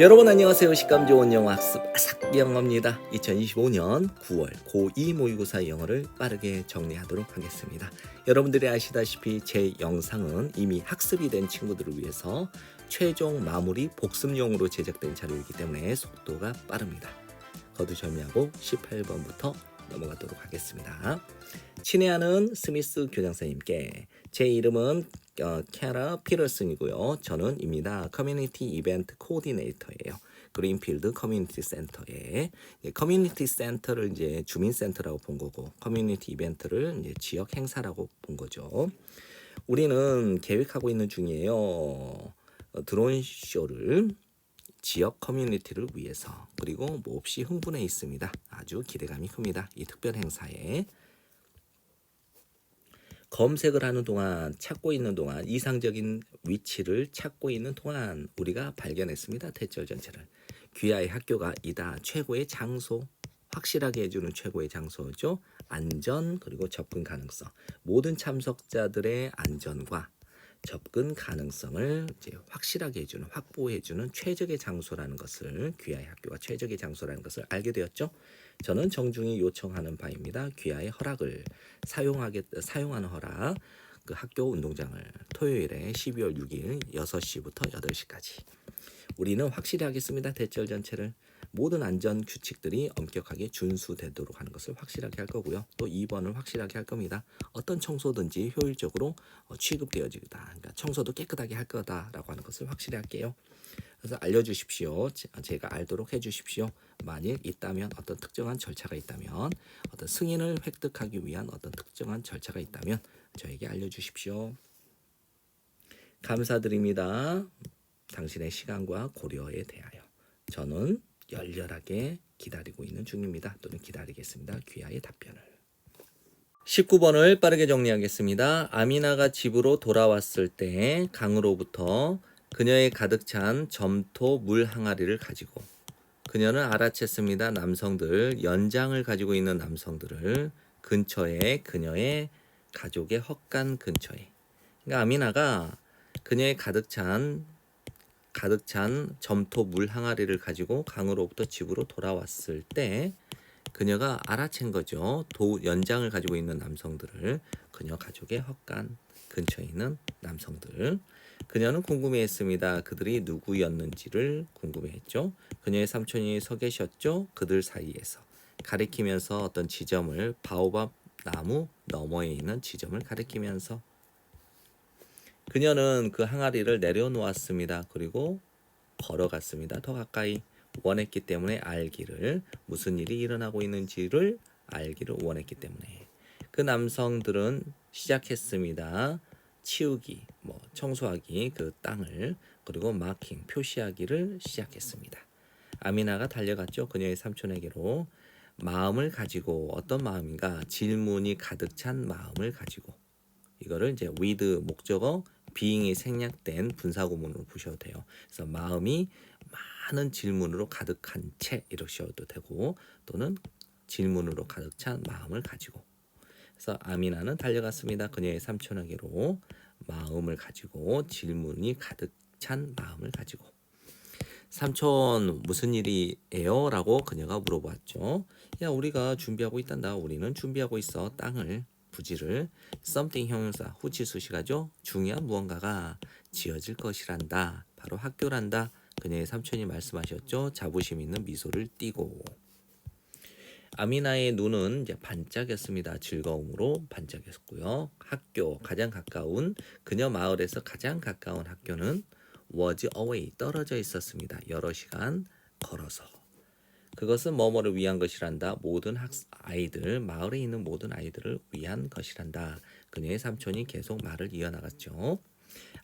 여러분 안녕하세요. 식감 좋은 영어 학습 아삭영어입니다. 2025년 9월 고2 모의고사 영어를 빠르게 정리하도록 하겠습니다. 여러분들이 아시다시피 제 영상은 이미 학습이 된 친구들을 위해서 최종 마무리 복습용으로 제작된 자료이기 때문에 속도가 빠릅니다. 거두절미하고 18번부터 넘어가도록 하겠습니다. 친애하는 스미스 교장선생님께 제 이름은 캐라 피터슨이고요. 저는 입니다. 커뮤니티 이벤트 코디네이터예요. 그린필드 커뮤니티 센터에 커뮤니티 센터를 이제 주민센터라고 본 거고 커뮤니티 이벤트를 이제 지역 행사라고 본 거죠. 우리는 계획하고 있는 중이에요. 드론 쇼를 지역 커뮤니티를 위해서 그리고 몹시 흥분해 있습니다. 아주 기대감이 큽니다. 이 특별 행사에 검색을 하는 동안 찾고 있는 동안 이상적인 위치를 찾고 있는 동안 우리가 발견했습니다. 대절 전체를 귀하의 학교가 이다. 최고의 장소 확실하게 해주는 최고의 장소죠. 안전 그리고 접근 가능성 모든 참석자들의 안전과 접근 가능성을 이제 확실하게 해주는 확보해주는 최적의 장소라는 것을 귀하의 학교가 최적의 장소라는 것을 알게 되었죠. 저는 정중히 요청하는 바입니다. 귀하의 허락을 사용하는 허락 그 학교 운동장을 토요일에 12월 6일 6시부터 8시까지 우리는 확실히 하겠습니다. 대절 전체를 모든 안전 규칙들이 엄격하게 준수되도록 하는 것을 확실하게 할 거고요. 또 2번을 확실하게 할 겁니다. 어떤 청소든지 효율적으로 취급되어지다. 그러니까 청소도 깨끗하게 할 거다라고 하는 것을 확실히 할게요. 그래서 알려주십시오. 제가 알도록 해주십시오. 만일 있다면 어떤 특정한 절차가 있다면 어떤 승인을 획득하기 위한 어떤 특정한 절차가 있다면 저에게 알려주십시오. 감사드립니다. 당신의 시간과 고려에 대하여 저는 열렬하게 기다리고 있는 중입니다. 또는 기다리겠습니다. 귀하의 답변을. 19번을 빠르게 정리하겠습니다. 아미나가 집으로 돌아왔을 때 강으로부터 그녀의 가득 찬 점토 물 항아리를 가지고 그녀는 알아챘습니다. 남성들, 연장을 가지고 있는 남성들을 근처에 그녀의 가족의 헛간 근처에 그러니까 아미나가 그녀의 가득 찬 점토 물 항아리를 가지고 강으로부터 집으로 돌아왔을 때 그녀가 알아챈 거죠. 연장을 가지고 있는 남성들을 그녀 가족의 헛간 근처에 있는 남성들 그녀는 궁금해했습니다. 그들이 누구였는지를 궁금해했죠. 그녀의 삼촌이 서 계셨죠. 그들 사이에서 가리키면서 어떤 지점을 바오밥 나무 너머에 있는 지점을 가리키면서 그녀는 그 항아리를 내려놓았습니다. 그리고 걸어갔습니다. 더 가까이 원했기 때문에 알기를 무슨 일이 일어나고 있는지를 알기를 원했기 때문에 그 남성들은 시작했습니다. 치우기, 청소하기 그 땅을 그리고 마킹 표시하기를 시작했습니다. 아미나가 달려갔죠. 그녀의 삼촌에게로 마음을 가지고 어떤 마음인가 질문이 가득 찬 마음을 가지고 이거를 이제 with 목적어 being이 생략된 분사구문으로 보셔도 돼요. 그래서 마음이 많은 질문으로 가득한 채 이러셔도 되고 또는 질문으로 가득 찬 마음을 가지고 그래서 아미나는 달려갔습니다. 그녀의 삼촌에게로 마음을 가지고 질문이 가득 찬 마음을 가지고 삼촌 무슨 일이에요? 라고 그녀가 물어봤죠. 야 우리가 준비하고 있단다. 우리는 준비하고 있어. 땅을 부지를 something 형용사 후치수식하죠. 중요한 무언가가 지어질 것이란다. 바로 학교란다. 그녀의 삼촌이 말씀하셨죠. 자부심 있는 미소를 띠고 아미나의 눈은 이제 반짝였습니다. 즐거움으로 반짝였고요. 학교 가장 가까운 그녀 마을에서 가장 가까운 학교는 was away 떨어져 있었습니다. 여러 시간 걸어서 그것은 뭐뭐를 위한 것이란다. 모든 아이들 마을에 있는 모든 아이들을 위한 것이란다. 그녀의 삼촌이 계속 말을 이어나갔죠.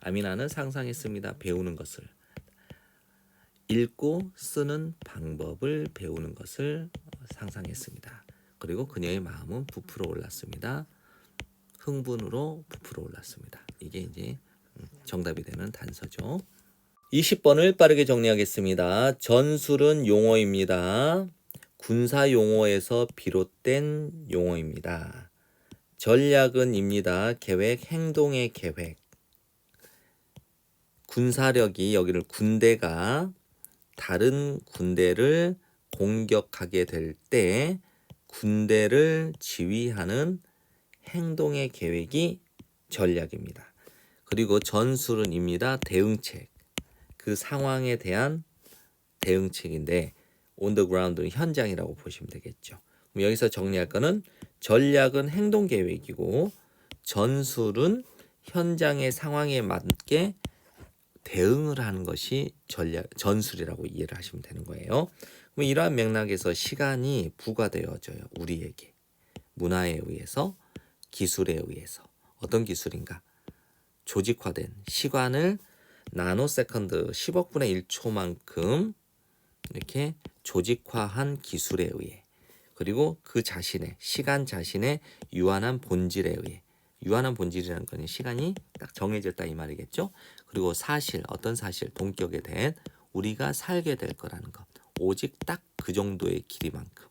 아미나는 상상했습니다. 배우는 것을 읽고 쓰는 방법을 배우는 것을 상상했습니다. 그리고 그녀의 마음은 부풀어 올랐습니다. 흥분으로 부풀어 올랐습니다. 이게 이제 정답이 되는 단서죠. 20번을 빠르게 정리하겠습니다. 전술은 용어입니다. 군사 용어에서 비롯된 용어입니다. 전략은입니다. 계획, 행동의 계획. 군사력이 여기를 군대가 다른 군대를 공격하게 될 때 군대를 지휘하는 행동의 계획이 전략입니다. 그리고 전술은입니다. 대응책. 그 상황에 대한 대응책인데 on the ground는 현장이라고 보시면 되겠죠. 그럼 여기서 정리할 거는 전략은 행동 계획이고 전술은 현장의 상황에 맞게 대응을 하는 것이 전술이라고 이해를 하시면 되는 거예요. 그럼 이러한 맥락에서 시간이 부과되어져요. 우리에게. 문화에 의해서, 기술에 의해서. 어떤 기술인가? 조직화된 시간을 나노세컨드 10억 분의 1초만큼 이렇게 조직화한 기술에 의해 그리고 그 자신의 시간 자신의 유한한 본질에 의해 유한한 본질이라는 거는 시간이 딱 정해졌다 이 말이겠죠. 그리고 사실 어떤 사실 동격에 대한 우리가 살게 될 거라는 것 오직 딱 그 정도의 길이만큼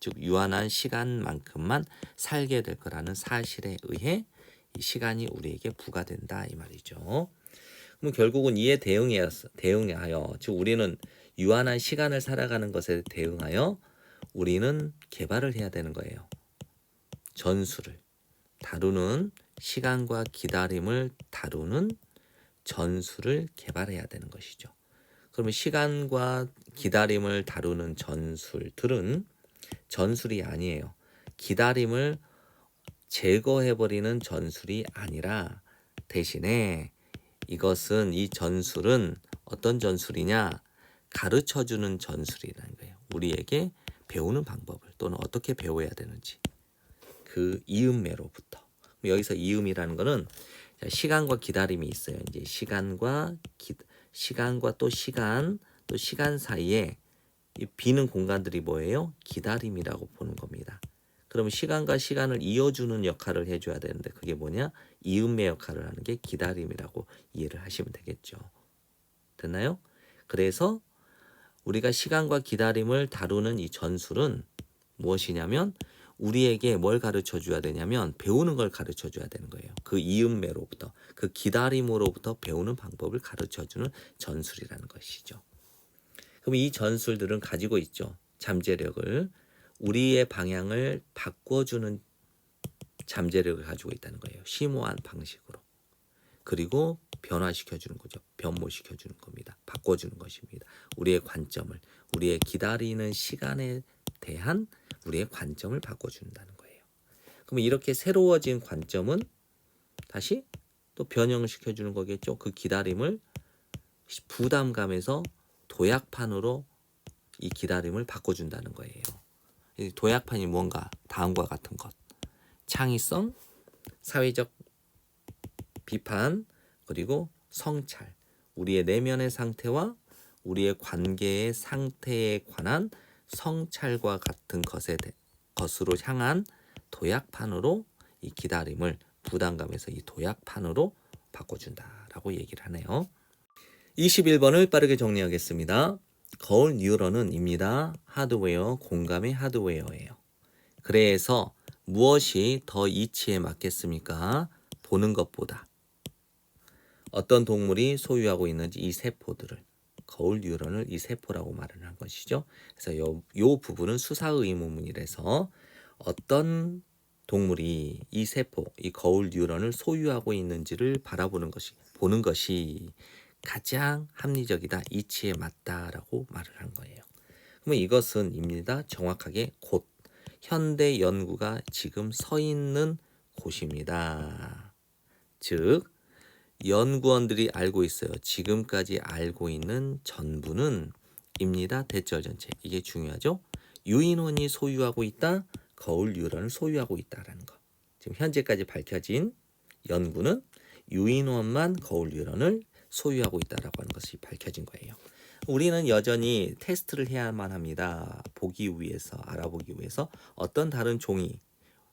즉 유한한 시간만큼만 살게 될 거라는 사실에 의해 이 시간이 우리에게 부과된다 이 말이죠. 그럼 결국은 이에 대응하여 즉 우리는 유한한 시간을 살아가는 것에 대응하여 우리는 개발을 해야 되는 거예요. 전술을 다루는 시간과 기다림을 다루는 전술을 개발해야 되는 것이죠. 그러면 시간과 기다림을 다루는 전술들은 전술이 아니에요. 기다림을 제거해버리는 전술이 아니라 대신에 이 전술은 어떤 전술이냐? 가르쳐주는 전술이라는 거예요. 우리에게 배우는 방법을 또는 어떻게 배워야 되는지 그 이음매로부터 여기서 이음이라는 거는 시간과 기다림이 있어요. 이제 시간과 또 시간 사이에 이 비는 공간들이 뭐예요? 기다림이라고 보는 겁니다. 그러면 시간과 시간을 이어주는 역할을 해줘야 되는데 그게 뭐냐? 이음매 역할을 하는 게 기다림이라고 이해를 하시면 되겠죠. 됐나요? 그래서 우리가 시간과 기다림을 다루는 이 전술은 무엇이냐면 우리에게 뭘 가르쳐 줘야 되냐면 배우는 걸 가르쳐 줘야 되는 거예요. 그 이음매로부터 그 기다림으로부터 배우는 방법을 가르쳐 주는 전술이라는 것이죠. 그럼 이 전술들은 가지고 있죠. 잠재력을 우리의 방향을 바꿔주는 잠재력을 가지고 있다는 거예요. 심오한 방식으로. 그리고 변화시켜주는 거죠. 변모시켜주는 겁니다. 바꿔주는 것입니다. 우리의 관점을 우리의 기다리는 시간에 대한 우리의 관점을 바꿔준다는 거예요. 그럼 이렇게 새로워진 관점은 다시 또 변형을 시켜주는 거겠죠. 그 기다림을 부담감에서 도약판으로 이 기다림을 바꿔준다는 거예요. 이 도약판이 뭔가 다음과 같은 것. 창의성, 사회적 비판, 그리고 성찰. 우리의 내면의 상태와 우리의 관계의 상태에 관한 성찰과 같은 것으로 향한 도약판으로 이 기다림을 부담감에서 이 도약판으로 바꿔준다라고 얘기를 하네요. 21번을 빠르게 정리하겠습니다. 거울 뉴런은입니다. 하드웨어, 공감의 하드웨어예요. 그래서 무엇이 더 이치에 맞겠습니까? 보는 것보다. 어떤 동물이 소유하고 있는지 이 세포들을 거울 뉴런을 이 세포라고 말을 한 것이죠. 그래서 요 부분은 수사 의문문이라서 어떤 동물이 이 세포, 이 거울 뉴런을 소유하고 있는지를 보는 것이 가장 합리적이다, 이치에 맞다라고 말을 한 거예요. 그러면 이것은입니다. 정확하게 곧 현대 연구가 지금 서 있는 곳입니다. 즉 연구원들이 알고 있어요. 지금까지 알고 있는 전부는 입니다. 대절 전체. 이게 중요하죠. 유인원이 소유하고 있다. 거울 뉴런을 소유하고 있다라는 거. 지금 현재까지 밝혀진 연구는 유인원만 거울 뉴런을 소유하고 있다라고 하는 것이 밝혀진 거예요. 우리는 여전히 테스트를 해야만 합니다. 알아보기 위해서 어떤 다른 종이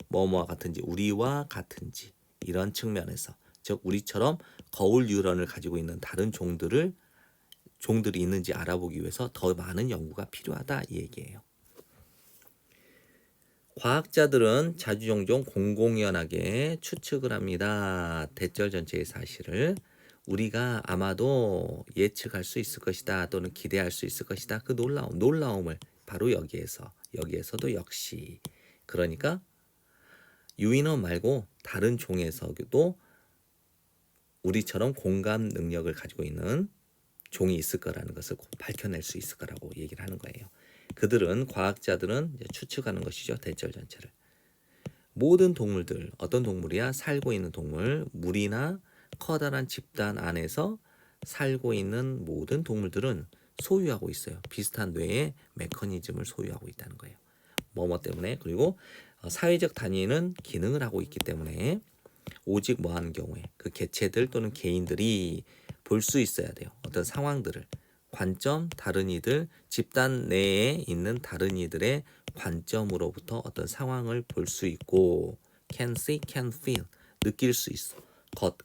뭐뭐와 같은지 우리와 같은지 이런 측면에서 즉 우리처럼 거울 뉴런을 가지고 있는 다른 종들이 있는지 알아보기 위해서 더 많은 연구가 필요하다 이 얘기예요. 과학자들은 자주종종 공공연하게 추측을 합니다. 대절 전체의 사실을 우리가 아마도 예측할 수 있을 것이다 또는 기대할 수 있을 것이다. 그 놀라움을 바로 여기에서도 역시 그러니까 유인원 말고 다른 종에서도 우리처럼 공감 능력을 가지고 있는 종이 있을 거라는 것을 밝혀낼 수 있을 거라고 얘기를 하는 거예요. 그들은 과학자들은 이제 추측하는 것이죠. 대절 전체를. 모든 동물들 어떤 동물이야? 살고 있는 동물 물이나 커다란 집단 안에서 살고 있는 모든 동물들은 소유하고 있어요. 비슷한 뇌의 메커니즘을 소유하고 있다는 거예요. 뭐뭐 때문에 그리고 사회적 단위는 기능을 하고 있기 때문에 오직 뭐 하는 경우에 그 개체들 또는 개인들이 볼 수 있어야 돼요. 어떤 상황들을 관점 다른 이들 집단 내에 있는 다른 이들의 관점으로부터 어떤 상황을 볼 수 있고 can see, can feel 느낄 수 있어.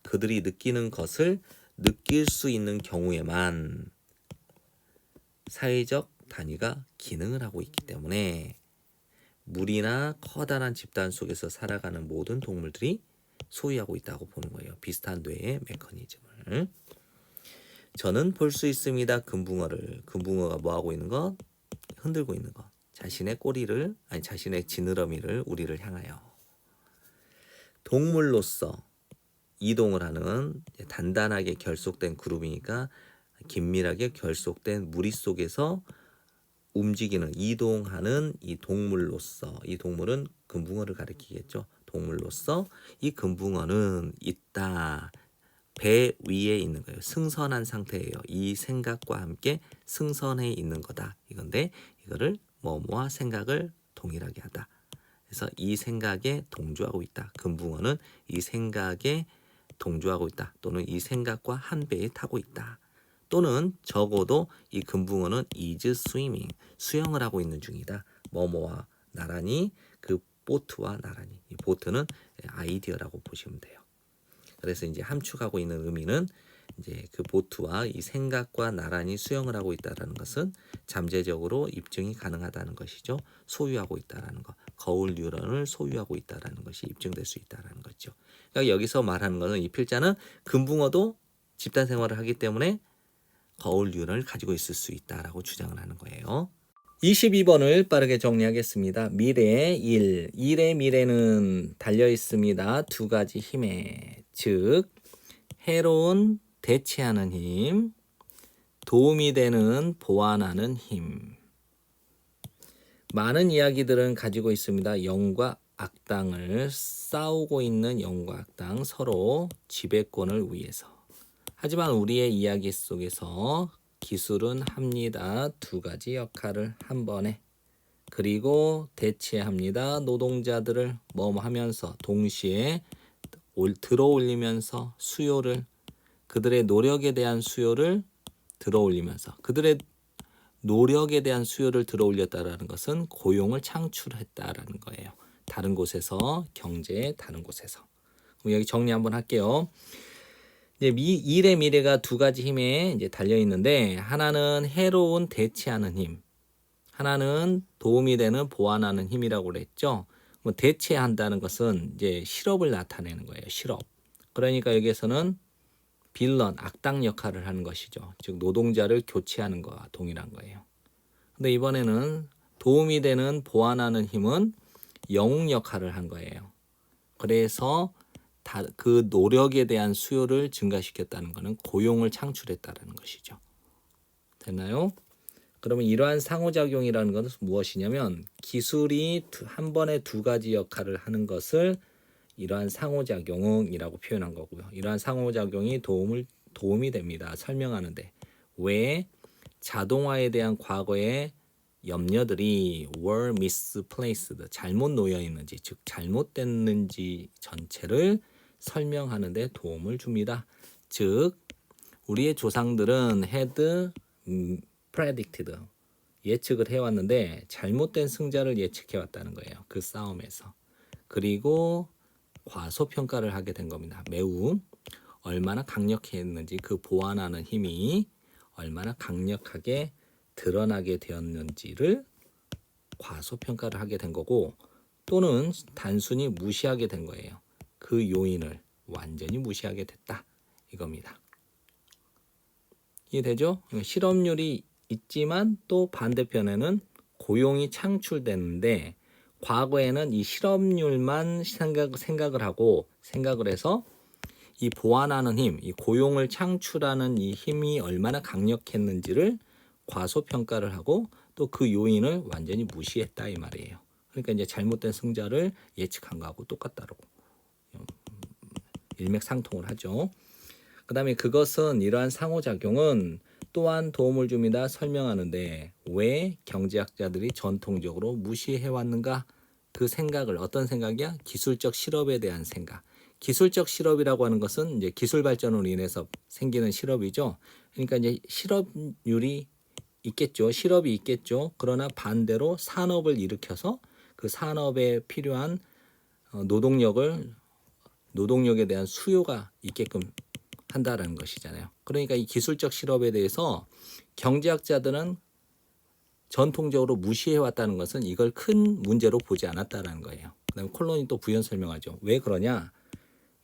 그들이 느끼는 것을 느낄 수 있는 경우에만 사회적 단위가 기능을 하고 있기 때문에 물이나 커다란 집단 속에서 살아가는 모든 동물들이 소유하고 있다고 보는 거예요. 비슷한 뇌의 메커니즘을. 저는 볼 수 있습니다. 금붕어가 뭐 하고 있는 것? 흔들고 있는 것. 자신의 자신의 지느러미를 우리를 향하여. 동물로서 이동을 하는 단단하게 결속된 그룹이니까 긴밀하게 결속된 무리 속에서 움직이는 이동하는 이 동물로서 이 동물은 금붕어를 가리키겠죠. 동물로서 이 금붕어는 있다. 배 위에 있는 거예요. 승선한 상태예요. 이 생각과 함께 승선해 있는 거다. 이건데 이거를 뭐뭐와 생각을 동일하게 하다. 그래서 이 생각에 동조하고 있다. 금붕어는 이 생각에 동조하고 있다. 또는 이 생각과 한 배에 타고 있다. 또는 적어도 이 금붕어는 is swimming 수영을 하고 있는 중이다. 뭐뭐와 나란히 그 보트와 나란히 이 보트는 아이디어라고 보시면 돼요. 그래서 이제 함축하고 있는 의미는 이제 그 보트와 이 생각과 나란히 수영을 하고 있다라는 것은 잠재적으로 입증이 가능하다는 것이죠. 소유하고 있다라는 것. 거울 뉴런을 소유하고 있다라는 것이 입증될 수 있다라는 거죠. 그러니까 여기서 말하는 것은 이 필자는 금붕어도 집단 생활을 하기 때문에 거울 뉴런을 가지고 있을 수 있다라고 주장을 하는 거예요. 22번을 빠르게 정리하겠습니다. 미래의 일. 일의 미래는 달려 있습니다. 두 가지 힘에. 즉 해로운 대체하는 힘, 도움이 되는 보완하는 힘. 많은 이야기들은 가지고 있습니다. 영과 악당을 싸우고 있는 영과 악당 서로 지배권을 위해서. 하지만 우리의 이야기 속에서 기술은 합니다. 두 가지 역할을 한 번에. 그리고 대체합니다. 노동자들을 뭐뭐 하면서 동시에 들어올리면서 수요를 그들의 노력에 대한 수요를 들어올리면서 그들의 노력에 대한 수요를 들어올렸다라는 것은 고용을 창출했다라는 거예요. 다른 곳에서 경제의 다른 곳에서. 그럼 여기 정리 한번 할게요. 이제 일의 미래가 두 가지 힘에 이제 달려 있는데 하나는 해로운 대체하는 힘, 하나는 도움이 되는 보완하는 힘이라고 그랬죠. 뭐 대체한다는 것은 이제 실업을 나타내는 거예요. 실업. 그러니까 여기에서는 빌런, 악당 역할을 하는 것이죠. 즉 노동자를 교체하는 거와 동일한 거예요. 근데 이번에는 도움이 되는 보완하는 힘은 영웅 역할을 한 거예요. 그래서 그 노력에 대한 수요를 증가시켰다는 것은 고용을 창출했다는 것이죠. 됐나요? 그러면 이러한 상호작용이라는 것은 무엇이냐면 기술이 한 번에 두 가지 역할을 하는 것을 이러한 상호작용이라고 표현한 거고요. 이러한 상호작용이 도움이 됩니다. 설명하는데 왜 자동화에 대한 과거의 염려들이 were misplaced 잘못 놓여 있는지 즉 잘못됐는지 전체를 설명하는 데 도움을 줍니다. 즉 우리의 조상들은 had predicted 예측을 해왔는데 잘못된 승자를 예측해왔다는 거예요. 그 싸움에서. 그리고 과소평가를 하게 된 겁니다. 매우 얼마나 강력했는지 그 보완하는 힘이 얼마나 강력하게 드러나게 되었는지를 과소평가를 하게 된 거고 또는 단순히 무시하게 된 거예요. 그 요인을 완전히 무시하게 됐다. 이겁니다. 이해되죠? 실업률이 있지만 또 반대편에는 고용이 창출되는데 과거에는 이 실업률만 생각을 하고 생각을 해서 이 보완하는 힘, 이 고용을 창출하는 이 힘이 얼마나 강력했는지를 과소평가를 하고 또 그 요인을 완전히 무시했다 이 말이에요. 그러니까 이제 잘못된 승자를 예측한 거하고 똑같다라고 일맥상통을 하죠. 그 다음에 그것은 이러한 상호작용은 또한 도움을 줍니다. 설명하는데 왜 경제학자들이 전통적으로 무시해왔는가? 그 생각을 어떤 생각이야? 기술적 실업에 대한 생각. 기술적 실업이라고 하는 것은 이제 기술 발전으로 인해서 생기는 실업이죠. 그러니까 이제 실업률이 있겠죠. 실업이 있겠죠. 그러나 반대로 산업을 일으켜서 그 산업에 필요한 노동력에 대한 수요가 있게끔 한다라는 것이잖아요. 그러니까 이 기술적 실업에 대해서 경제학자들은 전통적으로 무시해왔다는 것은 이걸 큰 문제로 보지 않았다라는 거예요. 그다음에 콜론이 또 부연 설명하죠. 왜 그러냐?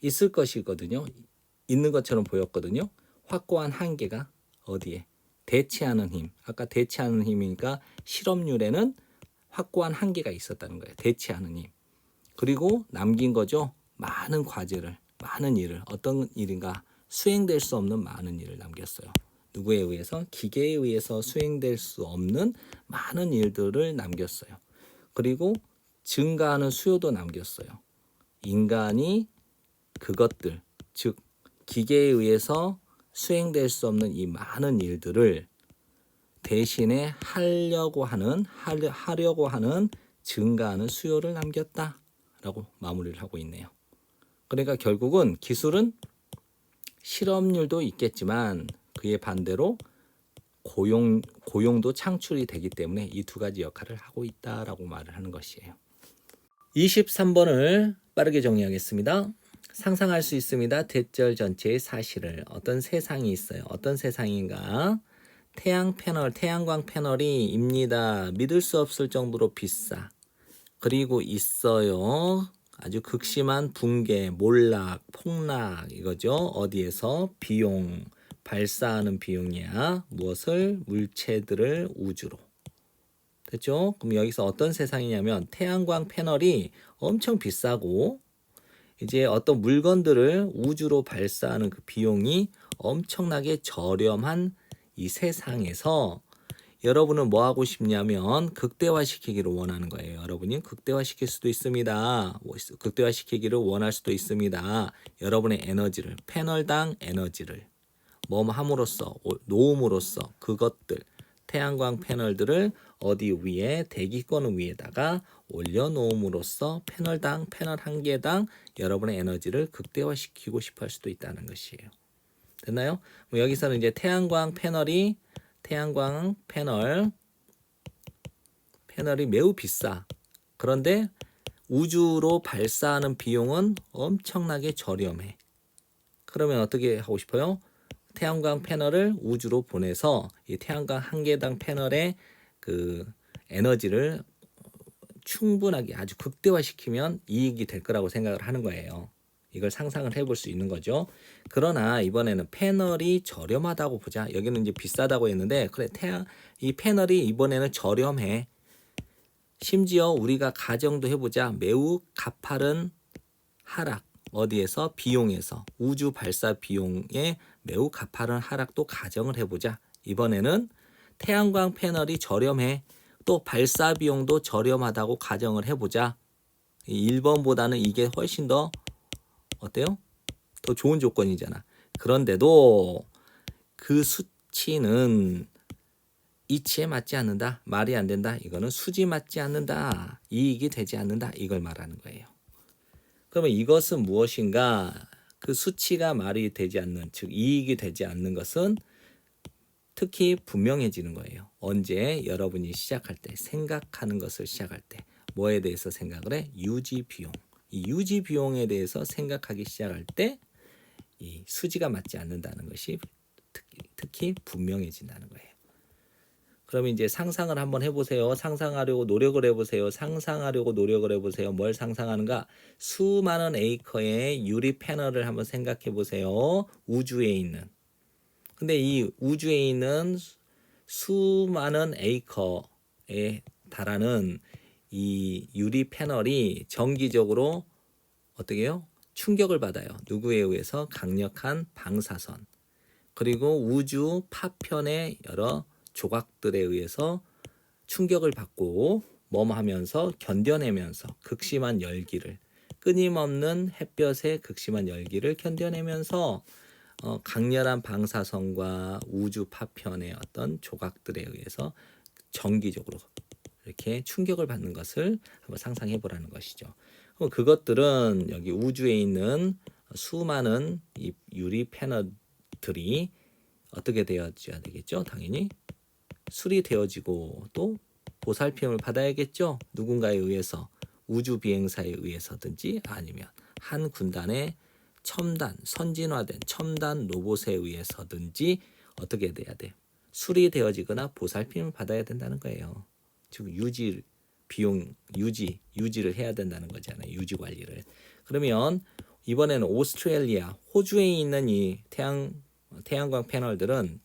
있을 것이거든요. 있는 것처럼 보였거든요. 확고한 한계가 어디에? 대체하는 힘. 아까 대체하는 힘이니까 실업률에는 확고한 한계가 있었다는 거예요. 대체하는 힘. 그리고 남긴 거죠. 많은 과제를, 많은 일을. 어떤 일인가? 수행될 수 없는 많은 일을 남겼어요. 누구에 의해서? 기계에 의해서 수행될 수 없는 많은 일들을 남겼어요. 그리고 증가하는 수요도 남겼어요. 인간이 그것들, 즉 기계에 의해서 수행될 수 없는 이 많은 일들을 대신에 하려고 하는 증가하는 수요를 남겼다라고 마무리를 하고 있네요. 그러니까 결국은 기술은 실업률도 있겠지만 그에 반대로 고용도 창출이 되기 때문에 이 두 가지 역할을 하고 있다라고 말을 하는 것이에요. 23번을 빠르게 정리하겠습니다. 상상할 수 있습니다. 대절 전체의 사실을. 어떤 세상이 있어요. 어떤 세상인가? 태양광 패널이 입니다. 믿을 수 없을 정도로 비싸. 그리고 있어요. 아주 극심한 붕괴, 몰락, 폭락 이거죠. 어디에서? 비용, 발사하는 비용이야. 무엇을? 물체들을 우주로. 됐죠? 그럼 여기서 어떤 세상이냐면 태양광 패널이 엄청 비싸고 이제 어떤 물건들을 우주로 발사하는 그 비용이 엄청나게 저렴한 이 세상에서 여러분은 뭐 하고 싶냐면 극대화시키기를 원하는 거예요. 여러분이 극대화시킬 수도 있습니다. 극대화시키기를 원할 수도 있습니다. 여러분의 에너지를, 패널당 에너지를 뭐 함으로써, 놓음으로써 그것들, 태양광 패널들을 어디 위에, 대기권 위에다가 올려놓음으로써 패널 한 개당 여러분의 에너지를 극대화시키고 싶어 할 수도 있다는 것이에요. 됐나요? 여기서는 이제 태양광 패널이 매우 비싸. 그런데 우주로 발사하는 비용은 엄청나게 저렴해. 그러면 어떻게 하고 싶어요? 태양광 패널을 우주로 보내서 이 태양광 한 개당 패널의 그 에너지를 충분하게 아주 극대화시키면 이익이 될 거라고 생각을 하는 거예요. 이걸 상상을 해볼 수 있는 거죠. 그러나 이번에는 패널이 저렴하다고 보자. 여기는 이제 비싸다고 했는데 그래 이 패널이 이번에는 저렴해. 심지어 우리가 가정도 해보자. 매우 가파른 하락. 어디에서? 비용에서. 우주 발사 비용에 매우 가파른 하락도 가정을 해보자. 이번에는 태양광 패널이 저렴해. 또 발사 비용도 저렴하다고 가정을 해보자. 1번보다는 이게 훨씬 더 어때요? 더 좋은 조건이잖아. 그런데도 그 수치는 이치에 맞지 않는다. 말이 안 된다. 이거는 수지 맞지 않는다. 이익이 되지 않는다. 이걸 말하는 거예요. 그러면 이것은 무엇인가? 그 수치가 말이 되지 않는, 즉 이익이 되지 않는 것은 특히 분명해지는 거예요. 언제? 여러분이 시작할 때, 생각하는 것을 시작할 때 뭐에 대해서 생각을 해? 유지 비용. 이 유지 비용에 대해서 생각하기 시작할 때 이 수지가 맞지 않는다는 것이 특히 분명해진다는 거예요. 그러면 이제 상상을 한번 해보세요. 상상하려고 노력을 해보세요. 뭘 상상하는가? 수많은 에이커의 유리 패널을 한번 생각해 보세요. 우주에 있는. 근데 이 우주에 있는 수많은 에이커에 달하는 이 유리 패널이 정기적으로 어떻게 해요? 충격을 받아요. 누구에 의해서? 강력한 방사선. 그리고 우주 파편의 여러 조각들에 의해서 충격을 받고 하면서 견뎌내면서 극심한 열기를, 끊임없는 햇볕의 극심한 열기를 견뎌내면서 강렬한 방사선과 우주 파편의 어떤 조각들에 의해서 정기적으로 이렇게 충격을 받는 것을 한번 상상해 보라는 것이죠. 그것들은 여기 우주에 있는 수많은 이 유리 패널들이 어떻게 되어져야 되겠죠? 당연히 수리되어지고 또 보살핌을 받아야겠죠. 누군가에 의해서, 우주 비행사에 의해서든지 아니면 한 군단의 첨단, 선진화된 첨단 로봇에 의해서든지 어떻게 돼야 돼? 수리되어지거나 보살핌을 받아야 된다는 거예요. 즉 유지 비용 유지를 해야 된다는 거잖아요. 유지 관리를. 그러면 이번에는 오스트레일리아, 호주에 있는 이 태양광 패널들은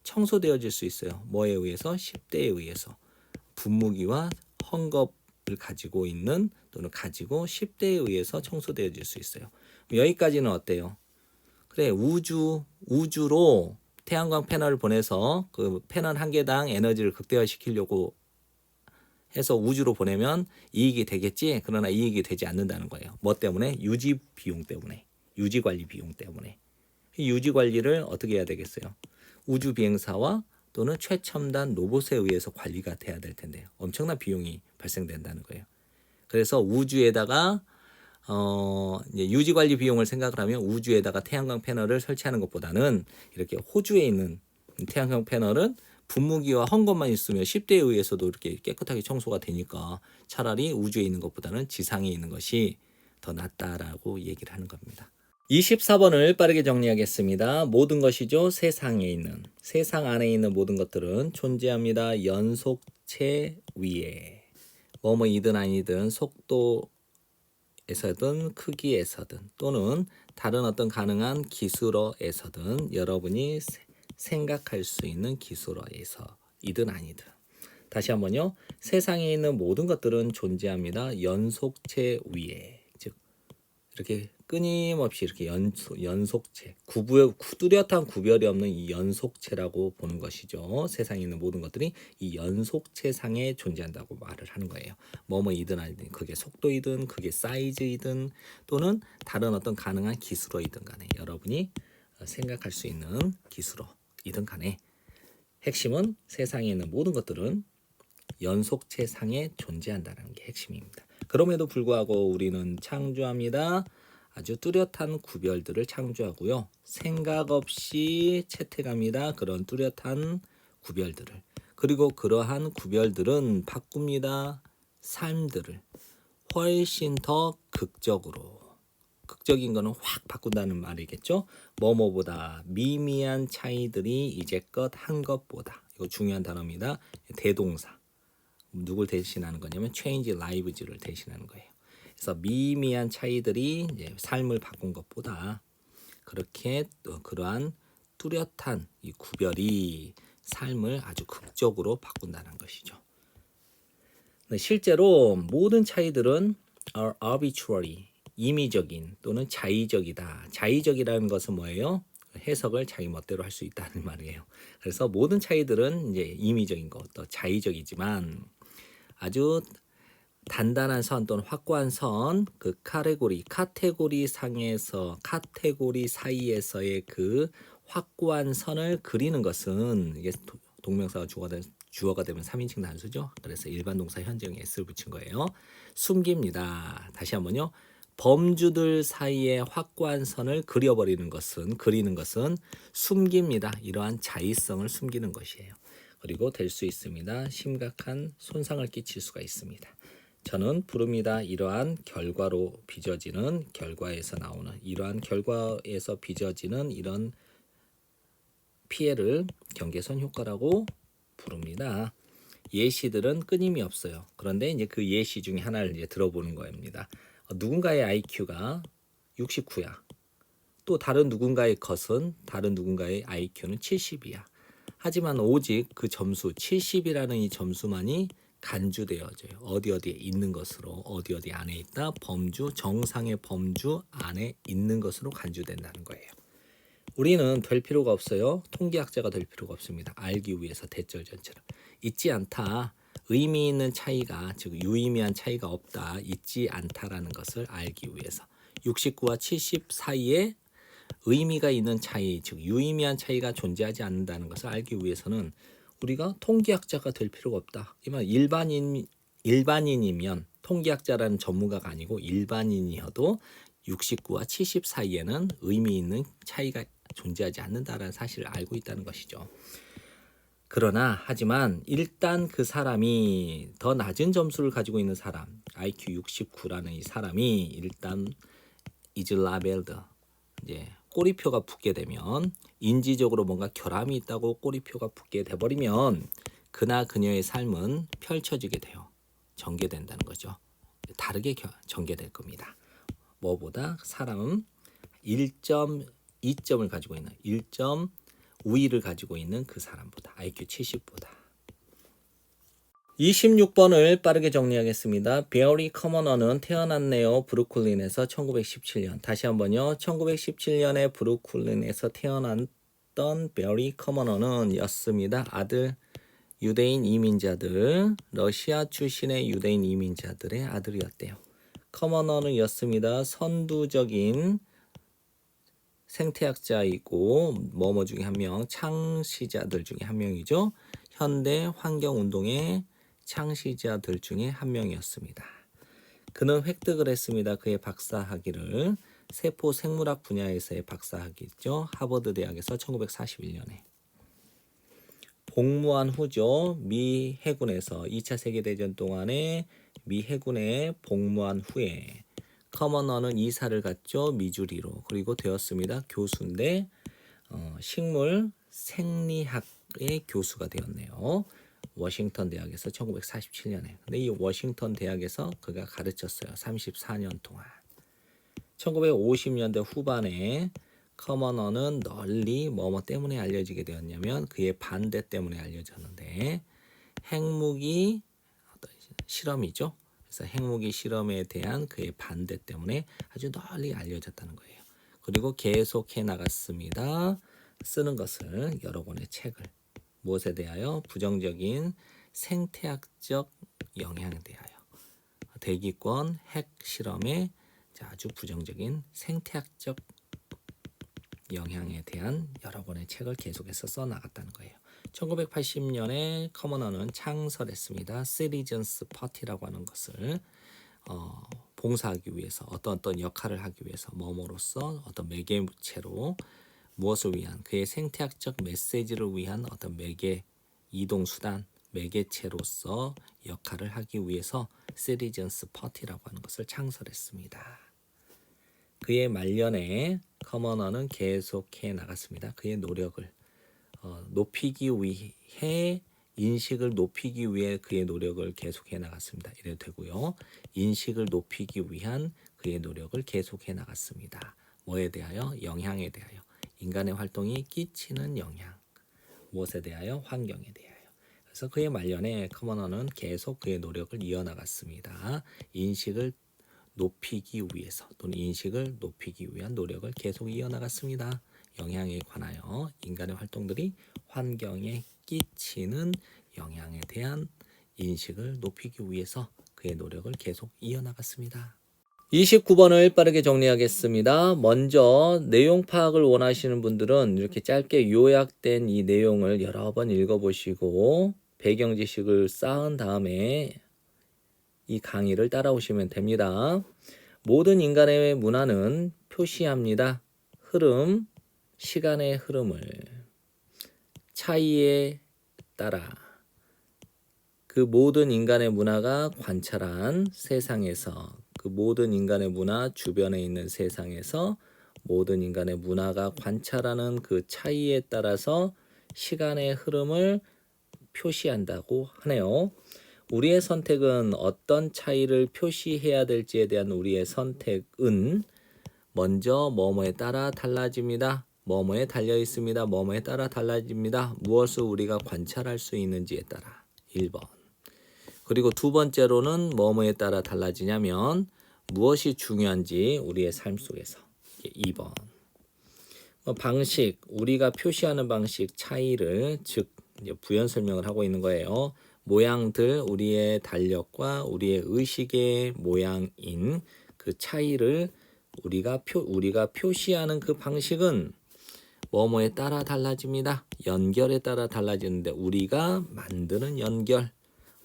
청소되어질 수 있어요. 뭐에 의해서? 10대에 의해서. 분무기와 헝겊을 가지고 있는 또는 가지고 10대에 의해서 청소되어질 수 있어요. 여기까지는 어때요? 그래, 우주로 태양광 패널을 보내서 그 패널 한 개당 에너지를 극대화시키려고 해서 우주로 보내면 이익이 되겠지. 그러나 이익이 되지 않는다는 거예요. 뭐 때문에? 유지 비용 때문에. 유지 관리 비용 때문에. 이 유지 관리를 어떻게 해야 되겠어요? 우주 비행사와 또는 최첨단 로봇에 의해서 관리가 돼야 될 텐데 엄청난 비용이 발생된다는 거예요. 그래서 우주에다가 이제 유지 관리 비용을 생각을 하면 우주에다가 태양광 패널을 설치하는 것보다는 이렇게 호주에 있는 태양광 패널은 분무기와 헝겊만 있으면 10대에 의해서도 이렇게 깨끗하게 청소가 되니까 차라리 우주에 있는 것보다는 지상에 있는 것이 더 낫다라고 얘기를 하는 겁니다. 24번을 빠르게 정리하겠습니다. 모든 것이죠. 세상에 있는, 세상 안에 있는 모든 것들은 존재합니다. 연속체 위에. 뭐뭐이든 아니든 속도에서든 크기에서든 또는 다른 어떤 가능한 기술어에서든 여러분이 생각할 수 있는 기술어에서이든 아니든. 다시 한번요. 세상에 있는 모든 것들은 존재합니다. 연속체 위에. 즉 이렇게 끊임없이 이렇게 연속체, 뚜렷한 구별이 없는 이 연속체라고 보는 것이죠. 세상에 있는 모든 것들이 이 연속체상에 존재한다고 말을 하는 거예요. 뭐뭐이든 아니든 그게 속도이든 그게 사이즈이든 또는 다른 어떤 가능한 기술어이든 간에 여러분이 생각할 수 있는 기술어이든 간에 핵심은 세상에 있는 모든 것들은 연속체상에 존재한다는 게 핵심입니다. 그럼에도 불구하고 우리는 창조합니다. 아주 뚜렷한 구별들을 창조하고요. 생각 없이 채택합니다. 그런 뚜렷한 구별들을. 그리고 그러한 구별들은 바꿉니다. 삶들을 훨씬 더 극적으로. 극적인 거는 확 바꾼다는 말이겠죠. 뭐뭐보다 미미한 차이들이 이제껏 한 것보다. 이거 중요한 단어입니다. 대동사. 누굴 대신하는 거냐면 change lives를 대신하는 거예요. 그래서 미미한 차이들이 이제 삶을 바꾼 것보다 그렇게 그러한 뚜렷한 이 구별이 삶을 아주 극적으로 바꾼다는 것이죠. 실제로 모든 차이들은 are arbitrary, 임의적인 또는 자의적이다. 자의적이라는 것은 뭐예요? 해석을 자기 멋대로 할 수 있다는 말이에요. 그래서 모든 차이들은 이제 임의적인 것, 또 자의적이지만 아주 단단한 선 또는 확고한 선, 그 카테고리 상에서 카테고리 사이에서의 그 확고한 선을 그리는 것은 이게 동명사가 주어가 되면 3인칭 단수죠. 그래서 일반 동사 현재형에 s를 붙인 거예요. 숨깁니다. 다시 한번요. 범주들 사이에 확고한 선을 그리는 것은 숨깁니다. 이러한 자의성을 숨기는 것이에요. 그리고 될 수 있습니다. 심각한 손상을 끼칠 수가 있습니다. 저는 부릅니다. 이러한 결과로 빚어지는 결과에서 나오는 이러한 결과에서 빚어지는 이런 피해를 경계선 효과라고 부릅니다. 예시들은 끊임이 없어요. 그런데 이제 그 예시 중에 하나를 이제 들어보는 겁니다. 누군가의 IQ가 69야. 또 다른 누군가의 것은 다른 누군가의 IQ는 70이야. 하지만 오직 그 점수 70이라는 이 점수만이 간주되어져요. 어디에 있는 것으로 어디 안에 있다. 범주 정상의 범주 안에 있는 것으로 간주된다는 거예요. 우리는 될 필요가 없어요. 통계학자가 될 필요가 없습니다. 알기 위해서 대절 전체를 있지 않다. 의미 있는 차이가 즉 유의미한 차이가 없다. 있지 않다라는 것을 알기 위해서 69와 70 사이에 의미가 있는 차이 즉 유의미한 차이가 존재하지 않는다는 것을 알기 위해서는 우리가 통계학자가 될 필요가 없다. 일반인이면 통계학자라는 전문가가 아니고 일반인이어도 69와 70 사이에는 의미 있는 차이가 존재하지 않는다라는 사실을 알고 있다는 것이죠. 그러나 하지만 일단 그 사람이 더 낮은 점수를 가지고 있는 사람 IQ 69라는 이 사람이 일단 is labeled 이제 꼬리표가 붙게 되면 인지적으로 뭔가 결함이 있다고 꼬리표가 붙게 돼버리면 그나 그녀의 삶은 펼쳐지게 돼요. 전개된다는 거죠. 다르게 전개될 겁니다. 뭐보다 사람은 1.2점을 가지고 있는 1점 우위를 가지고 있는 그 사람보다 IQ 70보다 26번을 빠르게 정리하겠습니다. 베어리 커머너는 태어났네요. 브루클린에서 1917년. 다시 한번요. 1917년에 브루클린에서 태어났던 베어리 커머너는 였습니다. 아들 유대인 이민자들, 러시아 출신의 유대인 이민자들의 아들이었대요. 커머너는 였습니다. 선두적인 생태학자이고 뭐뭐 중에 한 명, 창시자들 중에 한 명이죠. 현대 환경운동의 창시자들 중에 한 명이었습니다. 그는 획득을 했습니다. 그의 박사학위를 세포 생물학 분야에서의 박사학위죠. 하버드 대학에서 1941년에 복무한 후죠. 미 해군에서 2차 세계대전 동안에 미 해군에 복무한 후에 커머너는 이사를 갔죠. 미주리로. 그리고 되었습니다. 교수인데 식물 생리학의 교수가 되었네요. 워싱턴 대학에서 1947년에. 근데 이 워싱턴 대학에서 그가 가르쳤어요. 34년 동안. 1950년대 후반에 커머너는 널리 뭐뭐 때문에 알려지게 되었냐면 그의 반대 때문에 알려졌는데 핵무기 실험이죠. 그래서 핵무기 실험에 대한 그의 반대 때문에 아주 널리 알려졌다는 거예요. 그리고 계속해 나갔습니다. 쓰는 것을 여러 권의 책을 무엇에 대하여? 부정적인 생태학적 영향에 대하여 대기권 핵 실험에 아주 부정적인 생태학적 영향에 대한 여러 권의 책을 계속해서 써나갔다는 거예요. 1980년에 커머너는 창설했습니다. 시리즌스 파티라고 하는 것을 봉사하기 위해서 어떤 역할을 하기 위해서 뭐뭐로서 어떤 매개체로 무엇을 위한 그의 생태학적 메시지를 위한 어떤 매개 이동 수단 매개체로서 역할을 하기 위해서 시리즌스 파티라고 하는 것을 창설했습니다. 그의 말년에 커머너는 계속해 나갔습니다. 그의 노력을 높이기 위해 인식을 높이기 위해 그의 노력을 계속해 나갔습니다. 이래도 되고요. 인식을 높이기 위한 그의 노력을 계속해 나갔습니다. 뭐에 대하여? 영향에 대하여. 인간의 활동이 끼치는 영향. 무엇에 대하여? 환경에 대하여. 그래서 그의 말년에 커머너는 계속 그의 노력을 이어나갔습니다. 인식을 높이기 위해서 또는 인식을 높이기 위한 노력을 계속 이어나갔습니다. 영향에 관하여 인간의 활동들이 환경에 끼치는 영향에 대한 인식을 높이기 위해서 그의 노력을 계속 이어나갔습니다. 29번을 빠르게 정리하겠습니다. 먼저 내용 파악을 원하시는 분들은 이렇게 짧게 요약된 이 내용을 여러 번 읽어보시고 배경 지식을 쌓은 다음에 이 강의를 따라오시면 됩니다. 모든 인간의 문화는 표시합니다. 흐름, 시간의 흐름을 차이에 따라 그 모든 인간의 문화가 관찰한 세상에서 그 모든 인간의 문화 주변에 있는 세상에서 모든 인간의 문화가 관찰하는 그 차이에 따라서 시간의 흐름을 표시한다고 하네요. 우리의 선택은 어떤 차이를 표시해야 될지에 대한 우리의 선택은 먼저 뭐뭐에 따라 달라집니다. 뭐뭐에 달려 있습니다. 뭐뭐에 따라 달라집니다. 무엇을 우리가 관찰할 수 있는지에 따라. 1번. 그리고 두 번째로는 뭐뭐에 따라 달라지냐면 무엇이 중요한지 우리의 삶 속에서. 2번. 방식, 우리가 표시하는 방식 차이를 즉 이제 부연 설명을 하고 있는 거예요. 모양들, 우리의 달력과 우리의 의식의 모양인 그 차이를 우리가 표시하는 그 방식은 뭐뭐에 따라 달라집니다. 연결에 따라 달라지는데 우리가 만드는 연결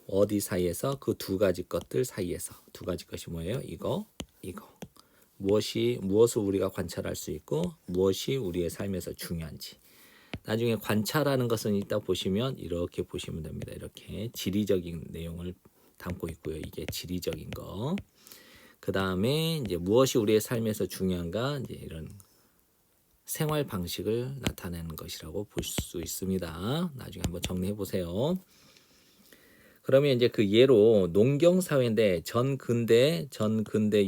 어디 사이에서 그 두 가지 것들 사이에서 두 가지 것이 뭐예요? 이거. 무엇을 우리가 관찰할 수 있고 무엇이 우리의 삶에서 중요한지. 나중에 관찰하는 것은 이따 보시면 이렇게 보시면 됩니다. 이렇게 지리적인 내용을 담고 있고요. 이게 지리적인 거. 그 다음에 이제 무엇이 우리의 삶에서 중요한가 이제 이런 생활 방식을 나타내는 것이라고 볼 수 있습니다. 나중에 한번 정리해 보세요. 그러면 이제 그 예로 농경 사회인데 전 근대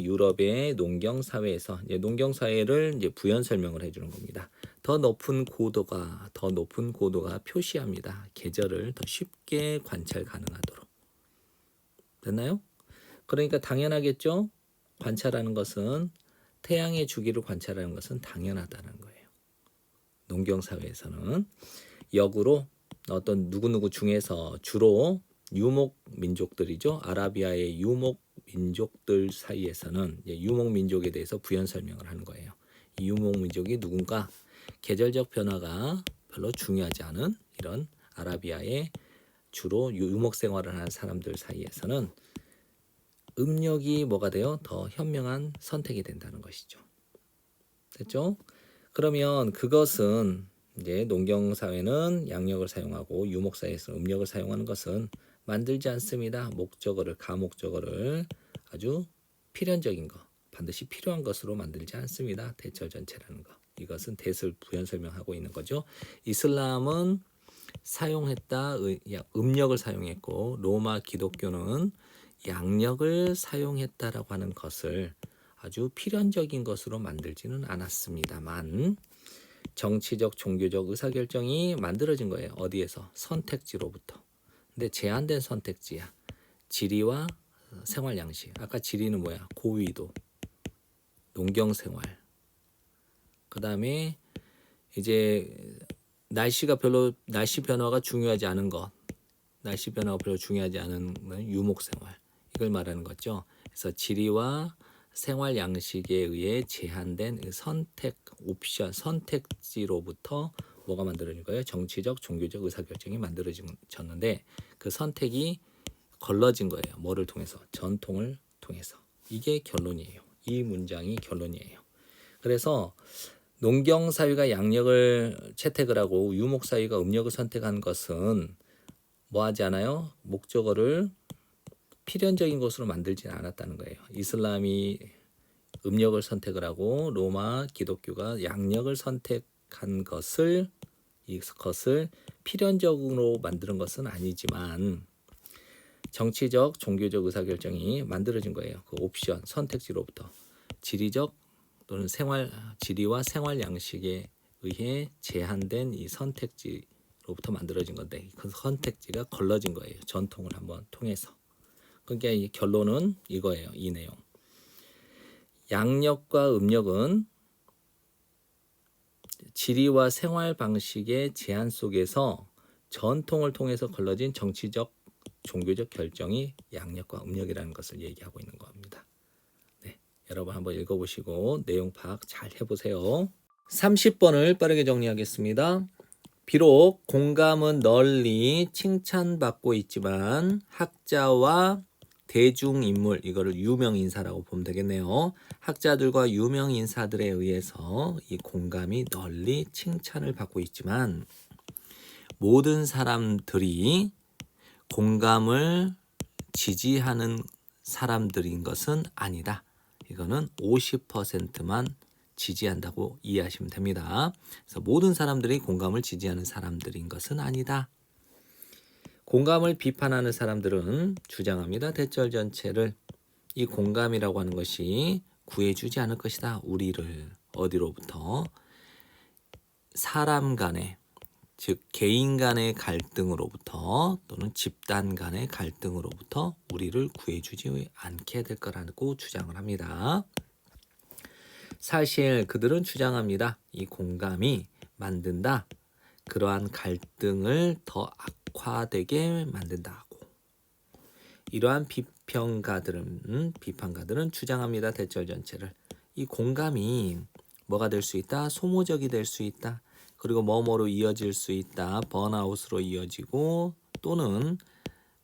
유럽의 농경 사회에서 이제 농경 사회를 이제 부연 설명을 해주는 겁니다. 더 높은 고도가 표시합니다. 계절을 더 쉽게 관찰 가능하도록. 됐나요? 그러니까 당연하겠죠. 관찰하는 것은 태양의 주기를 관찰하는 것은 당연하다는 거예요. 농경 사회에서는 역으로 어떤 누구누구 중에서 주로 유목 민족들이죠. 아라비아의 유목 민족들 사이에서는 유목 민족에 대해서 부연 설명을 하는 거예요. 이 유목 민족이 누군가 계절적 변화가 별로 중요하지 않은 이런 아라비아의 주로 유목 생활을 하는 사람들 사이에서는 음력이 뭐가 돼요? 더 현명한 선택이 된다는 것이죠. 됐죠? 그러면 그것은 이제 농경 사회는 양력을 사용하고 유목 사회에서 음력을 사용하는 것은 만들지 않습니다. 목적어를 가목적어를 아주 필연적인 거, 반드시 필요한 것으로 만들지 않습니다. 대절 전체라는 거. 이것은 대설 부연 설명하고 있는 거죠. 이슬람은 사용했다, 음력을 사용했고 로마 기독교는 양력을 사용했다라고 하는 것을 아주 필연적인 것으로 만들지는 않았습니다만 정치적, 종교적 의사결정이 만들어진 거예요. 어디에서? 선택지로부터. 근데 제한된 선택지야. 지리와 생활 양식. 아까 지리는 뭐야? 고위도, 농경생활. 그 다음에 이제 날씨 변화가 중요하지 않은 것. 날씨 변화가 별로 중요하지 않은 유목생활. 이걸 말하는 거죠. 그래서 지리와 생활 양식에 의해 제한된 선택 옵션, 선택지로부터 뭐가 만들어진 거예요? 정치적, 종교적 의사결정이 만들어졌는데 그 선택이 걸러진 거예요. 뭐를 통해서? 전통을 통해서. 이게 결론이에요. 이 문장이 결론이에요. 그래서 농경 사회가 양력을 채택을 하고 유목 사회가 음력을 선택한 것은 뭐 하지 않아요? 목적어를 필연적인 것으로 만들지는 않았다는 거예요. 이슬람이 음력을 선택을 하고 로마 기독교가 양력을 선택한 것을 이것을 필연적으로 만드는 것은 아니지만 정치적, 종교적 의사결정이 만들어진 거예요. 그 옵션, 선택지로부터 지리적 또는 지리와 생활 양식에 의해 제한된 이 선택지로부터 만들어진 건데 그 선택지가 걸러진 거예요. 전통을 한번 통해서. 그러니까 이 결론은 이거예요. 이 내용. 양력과 음력은 지리와 생활 방식의 제한 속에서 전통을 통해서 걸러진 정치적, 종교적 결정이 양력과 음력이라는 것을 얘기하고 있는 겁니다. 네, 여러분 한번 읽어보시고 내용 파악 잘 해보세요. 30번을 빠르게 정리하겠습니다. 비록 공감은 널리 칭찬받고 있지만 학자와 대중인물, 이거를 유명인사라고 보면 되겠네요. 학자들과 유명인사들에 의해서 이 공감이 널리 칭찬을 받고 있지만 모든 사람들이 공감을 지지하는 사람들인 것은 아니다. 이거는 50%만 지지한다고 이해하시면 됩니다. 그래서 모든 사람들이 공감을 지지하는 사람들인 것은 아니다. 공감을 비판하는 사람들은 주장합니다. 대절 전체를 이 공감이라고 하는 것이 구해주지 않을 것이다. 우리를 어디로부터? 사람 간의, 즉 개인 간의 갈등으로부터 또는 집단 간의 갈등으로부터 우리를 구해주지 않게 될 거라고 주장을 합니다. 사실 그들은 주장합니다. 이 공감이 만든다. 그러한 갈등을 더 악화되게 만든다고. 이러한 비판가들은 주장합니다. 대절 전체를. 이 공감이 뭐가 될 수 있다? 소모적이 될 수 있다. 그리고 뭐뭐로 이어질 수 있다. 번아웃으로 이어지고 또는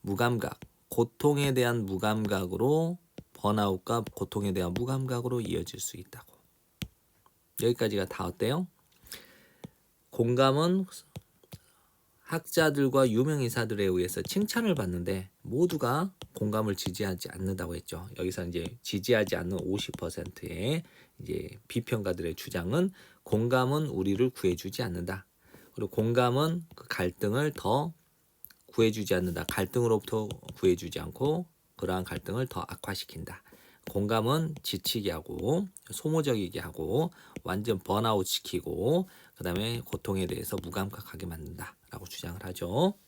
무감각, 고통에 대한 무감각으로 번아웃과 고통에 대한 무감각으로 이어질 수 있다고. 여기까지가 다 어때요? 공감은 학자들과 유명인사들에 의해서 칭찬을 받는데 모두가 공감을 지지하지 않는다고 했죠. 여기서 이제 지지하지 않는 50%의 이제 비평가들의 주장은 공감은 우리를 구해주지 않는다. 그리고 공감은 그 갈등을 더 구해주지 않는다. 갈등으로부터 구해주지 않고 그러한 갈등을 더 악화시킨다. 공감은 지치게 하고 소모적이게 하고 완전 번아웃 시키고 그 다음에 고통에 대해서 무감각하게 만든다라고 주장을 하죠.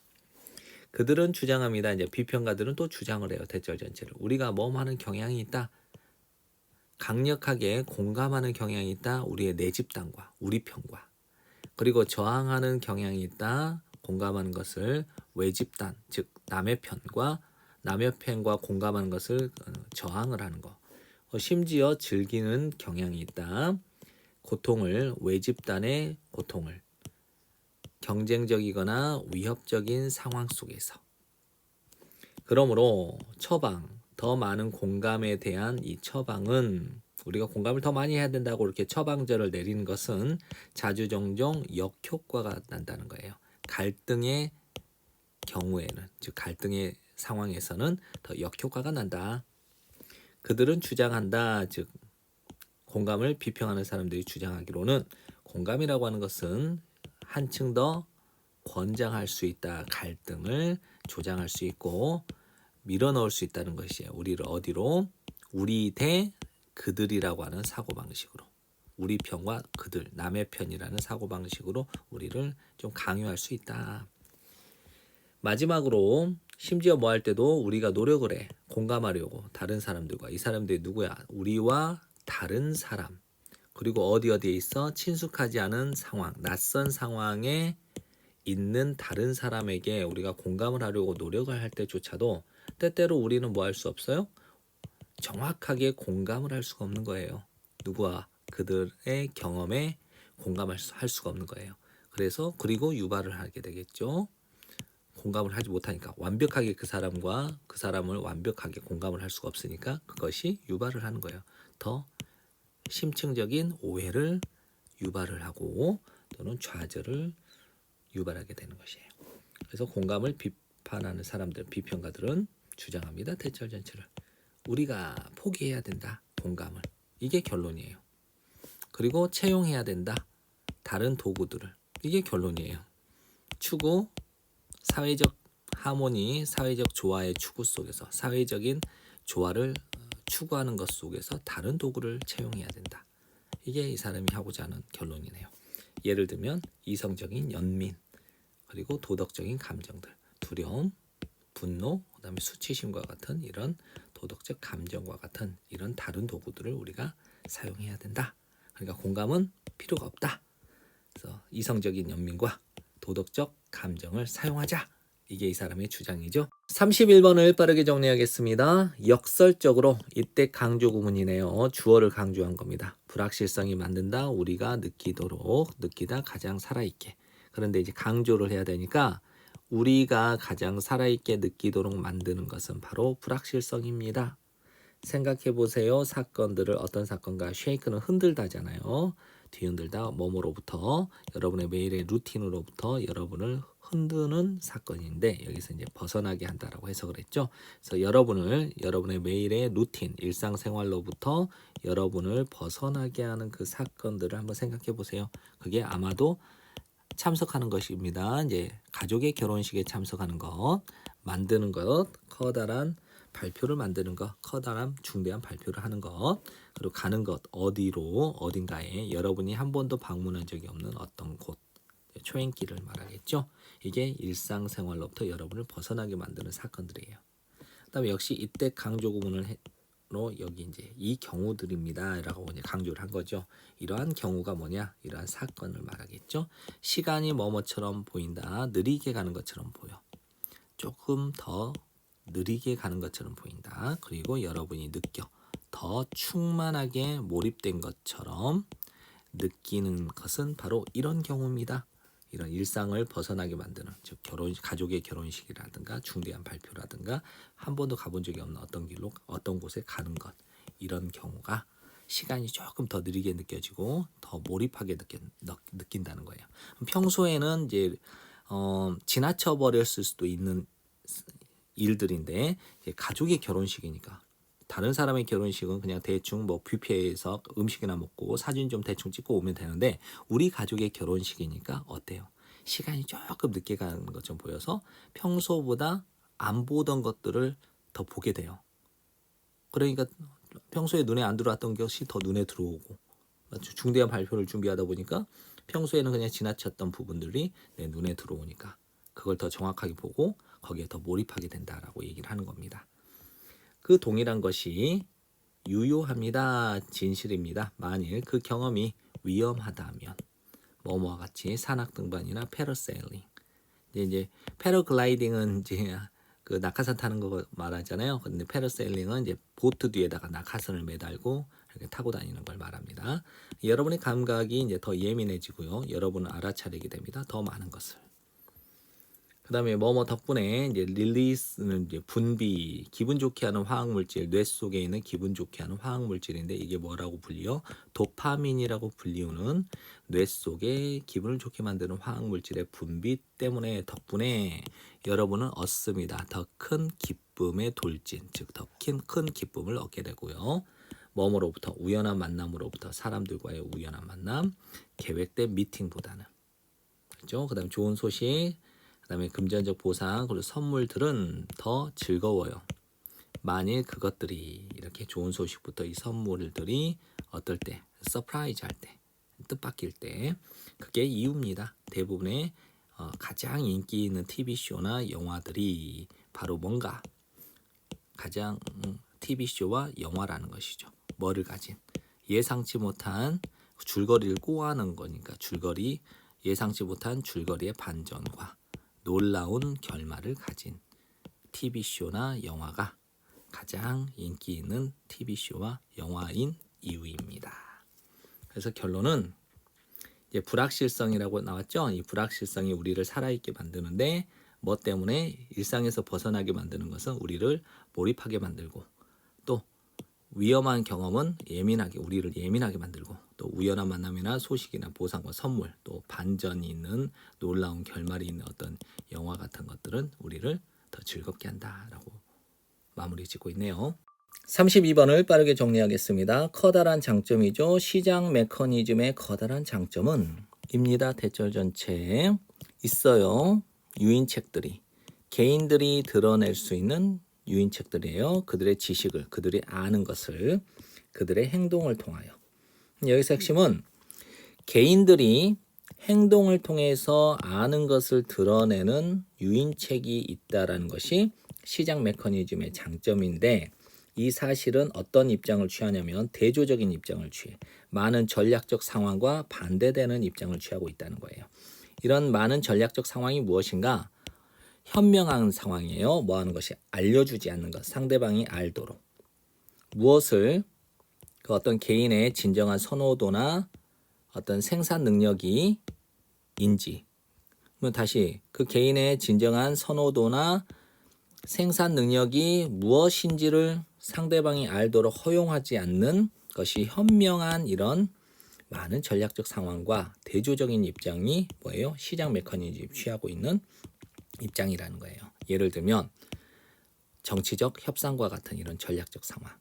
그들은 주장합니다. 이제 비평가들은 또 주장을 해요. 대절 전체를. 우리가 뭐하는 경향이 있다. 강력하게 공감하는 경향이 있다. 우리의 내 집단과 우리 편과. 그리고 저항하는 경향이 있다. 공감하는 것을 외집단, 즉 남의 편과 공감하는 것을 저항을 하는 것. 심지어 즐기는 경향이 있다. 고통을 외집단의 고통을 경쟁적이거나 위협적인 상황 속에서. 그러므로 처방, 더 많은 공감에 대한 이 처방은 우리가 공감을 더 많이 해야 된다고 이렇게 처방전을 내리는 것은 자주 종종 역효과가 난다는 거예요. 갈등의 경우에는, 즉 갈등의 상황에서는 더 역효과가 난다. 그들은 주장한다. 즉 공감을 비평하는 사람들이 주장하기로는 공감이라고 하는 것은 한층 더 권장할 수 있다. 갈등을 조장할 수 있고 밀어넣을 수 있다는 것이에요. 우리를 어디로? 우리 대 그들이라고 하는 사고방식으로. 우리 편과 그들, 남의 편이라는 사고방식으로 우리를 좀 강요할 수 있다. 마지막으로 심지어 뭐 할 때도 우리가 노력을 해. 공감하려고 다른 사람들과. 이 사람들이 누구야? 우리와 다른 사람. 그리고 어디에 있어? 친숙하지 않은 상황, 낯선 상황에 있는 다른 사람에게 우리가 공감을 하려고 노력을 할 때조차도 때때로 우리는 뭐 할 수 없어요? 정확하게 공감을 할 수가 없는 거예요. 누구와 그들의 경험에 공감할 수가 없는 거예요. 그리고 유발을 하게 되겠죠. 공감을 하지 못하니까 완벽하게 그 사람을 완벽하게 공감을 할 수가 없으니까 그것이 유발을 하는 거예요. 더 심층적인 오해를 유발을 하고 또는 좌절을 유발하게 되는 것이에요. 그래서 공감을 비판하는 사람들, 비평가들은 주장합니다. 대절 전체를. 우리가 포기해야 된다. 공감을. 이게 결론이에요. 그리고 채용해야 된다. 다른 도구들을. 이게 결론이에요. 추구, 사회적 하모니, 사회적 조화의 추구 속에서 사회적인 조화를 추구하는 것 속에서 다른 도구를 채용해야 된다. 이게 이 사람이 하고자 하는 결론이네요. 예를 들면 이성적인 연민, 그리고 도덕적인 감정들, 두려움, 분노, 그다음에 수치심과 같은 이런 도덕적 감정과 같은 이런 다른 도구들을 우리가 사용해야 된다. 그러니까 공감은 필요가 없다. 그래서 이성적인 연민과 도덕적 감정을 사용하자. 이게 이 사람의 주장이죠. 31번을 빠르게 정리하겠습니다. 역설적으로 이때 강조 구문이네요. 주어를 강조한 겁니다. 불확실성이 만든다. 우리가 느끼다 가장 살아있게. 그런데 이제 강조를 해야 되니까 우리가 가장 살아있게 느끼도록 만드는 것은 바로 불확실성입니다. 생각해 보세요. 사건들을 어떤 사건과 쉐이크는 흔들다잖아요. 뒤흔들다 뭐뭐로부터 여러분의 매일의 루틴으로부터 여러분을 흔드는 사건인데 여기서 이제 벗어나게 한다라고 해석을 했죠. 그래서 여러분의 매일의 루틴, 일상생활로부터 여러분을 벗어나게 하는 그 사건들을 한번 생각해 보세요. 그게 아마도 참석하는 것입니다. 이제 가족의 결혼식에 참석하는 것, 만드는 것, 커다란 발표를 만드는 것, 커다란 중대한 발표를 하는 것, 그리고 가는 것, 어디로, 어딘가에 여러분이 한 번도 방문한 적이 없는 어떤 곳, 초행길을 말하겠죠. 이게 일상생활로부터 여러분을 벗어나게 만드는 사건들이에요. 그다음에 역시 이때 강조 구문으로 여기 이제 이 경우들입니다라고 이제 강조를 한 거죠. 이러한 경우가 뭐냐? 이러한 사건을 말하겠죠. 시간이 뭐뭐처럼 보인다. 느리게 가는 것처럼 보여. 조금 더 느리게 가는 것처럼 보인다. 그리고 여러분이 느껴 더 충만하게 몰입된 것처럼 느끼는 것은 바로 이런 경우입니다. 이런 일상을 벗어나게 만드는, 즉 가족의 결혼식이라든가 중대한 발표라든가 한 번도 가본 적이 없는 어떤 길로 어떤 곳에 가는 것, 이런 경우가 시간이 조금 더 느리게 느껴지고 더 몰입하게 느낀다는 거예요. 평소에는 이제 지나쳐 버렸을 수도 있는 일들인데 이제 가족의 결혼식이니까, 다른 사람의 결혼식은 그냥 대충 뭐 뷔페에서 음식이나 먹고 사진 좀 대충 찍고 오면 되는데, 우리 가족의 결혼식이니까 어때요? 시간이 조금 늦게 가는 것처럼 보여서 평소보다 안 보던 것들을 더 보게 돼요. 그러니까 평소에 눈에 안 들어왔던 것이 더 눈에 들어오고, 중대한 발표를 준비하다 보니까 평소에는 그냥 지나쳤던 부분들이 내 눈에 들어오니까 그걸 더 정확하게 보고 거기에 더 몰입하게 된다라고 얘기를 하는 겁니다. 그 동일한 것이 유효합니다. 진실입니다. 만일 그 경험이 위험하다면 뭐뭐와 같이 산악 등반이나 패러세일링, 이제 패러글라이딩은 이제 그 낙하산 타는 거 말하잖아요. 근데 패러세일링은 이제 보트 뒤에다가 낙하산을 매달고 이렇게 타고 다니는 걸 말합니다. 여러분의 감각이 이제 더 예민해지고요. 여러분은 알아차리게 됩니다. 더 많은 것을. 그다음에 뭐뭐 덕분에 이제 릴리스는 이제 분비, 기분 좋게 하는 화학 물질, 뇌 속에 있는 기분 좋게 하는 화학 물질인데 이게 뭐라고 불려? 도파민이라고 불리우는 뇌 속에 기분을 좋게 만드는 화학 물질의 분비 때문에, 덕분에 여러분은 얻습니다. 더 큰 기쁨의 돌진, 즉 더 큰 기쁨을 얻게 되고요. 뭐뭐로부터, 우연한 만남으로부터, 사람들과의 우연한 만남, 계획된 미팅보다는, 그렇죠? 그다음에 좋은 소식, 그다음에 금전적 보상, 그리고 선물들은 더 즐거워요. 만일 그것들이 이렇게 좋은 소식부터 이 선물들이 어떨 때, 서프라이즈 할 때, 뜻밖일 때, 그게 이유입니다. 대부분의 가장 인기 있는 TV쇼나 영화들이 바로 뭔가 가장 TV쇼와 영화라는 것이죠. 뭐를 가진 예상치 못한 줄거리를 꼬아는 거니까, 예상치 못한 줄거리의 반전과 놀라운 결말을 가진 TV쇼나 영화가 가장 인기 있는 TV쇼와 영화인 이유입니다. 그래서 결론은 이제 불확실성이라고 나왔죠. 이 불확실성이 우리를 살아있게 만드는데, 뭐 때문에? 일상에서 벗어나게 만드는 것은 우리를 몰입하게 만들고, 또 위험한 경험은 우리를 예민하게 만들고, 또 우연한 만남이나 소식이나 보상과 선물, 또 반전이 있는 놀라운 결말이 있는 어떤 영화 같은 것들은 우리를 더 즐겁게 한다라고 마무리 짓고 있네요. 32번을 빠르게 정리하겠습니다. 커다란 장점이죠. 시장 메커니즘의 커다란 장점은 입니다. 대절 전체에 있어요. 유인책들이, 개인들이 드러낼 수 있는 유인책들이에요. 그들의 지식을, 그들이 아는 것을, 그들의 행동을 통하여. 여기서 핵심은 개인들이 행동을 통해서 아는 것을 드러내는 유인책이 있다라는 것이 시장 메커니즘의 장점인데, 이 사실은 어떤 입장을 취하냐면 대조적인 입장을 취해 많은 전략적 상황과 반대되는 입장을 취하고 있다는 거예요. 이런 많은 전략적 상황이 무엇인가? 현명한 상황이에요. 뭐 하는 것이? 알려주지 않는 것, 상대방이 알도록. 무엇을? 그 어떤 개인의 진정한 선호도나 어떤 생산 능력이 인지. 그러면 다시 그 개인의 진정한 선호도나 생산 능력이 무엇인지를 상대방이 알도록 허용하지 않는 것이 현명한 이런 많은 전략적 상황과 대조적인 입장이 뭐예요? 시장 메커니즘 취하고 있는 입장이라는 거예요. 예를 들면 정치적 협상과 같은 이런 전략적 상황.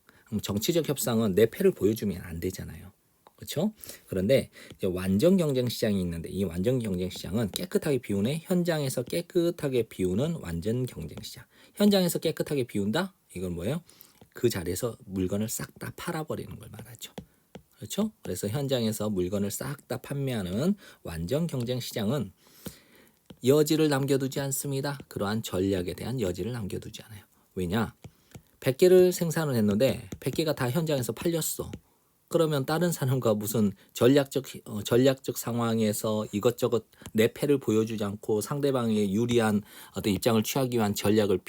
정치적 협상은 내 패를 보여주면 안 되잖아요. 그렇죠? 그런데 이제 완전 경쟁 시장이 있는데, 이 완전 경쟁 시장은 깨끗하게 비우네. 현장에서 깨끗하게 비우는 완전 경쟁 시장. 현장에서 깨끗하게 비운다? 이건 뭐예요? 그 자리에서 물건을 싹 다 팔아버리는 걸 말하죠. 그렇죠? 그래서 현장에서 물건을 싹 다 판매하는 완전 경쟁 시장은 여지를 남겨두지 않습니다. 그러한 전략에 대한 여지를 남겨두지 않아요. 왜냐? 100개를 생산을 했는데 100개가 다 현장에서 팔렸어. 그러면 다른 사람과 무슨 전략적 상황에서 이것저것 내 패를 보여주지 않고 상대방의 유리한 어떤 입장을 취하기 위한 전략을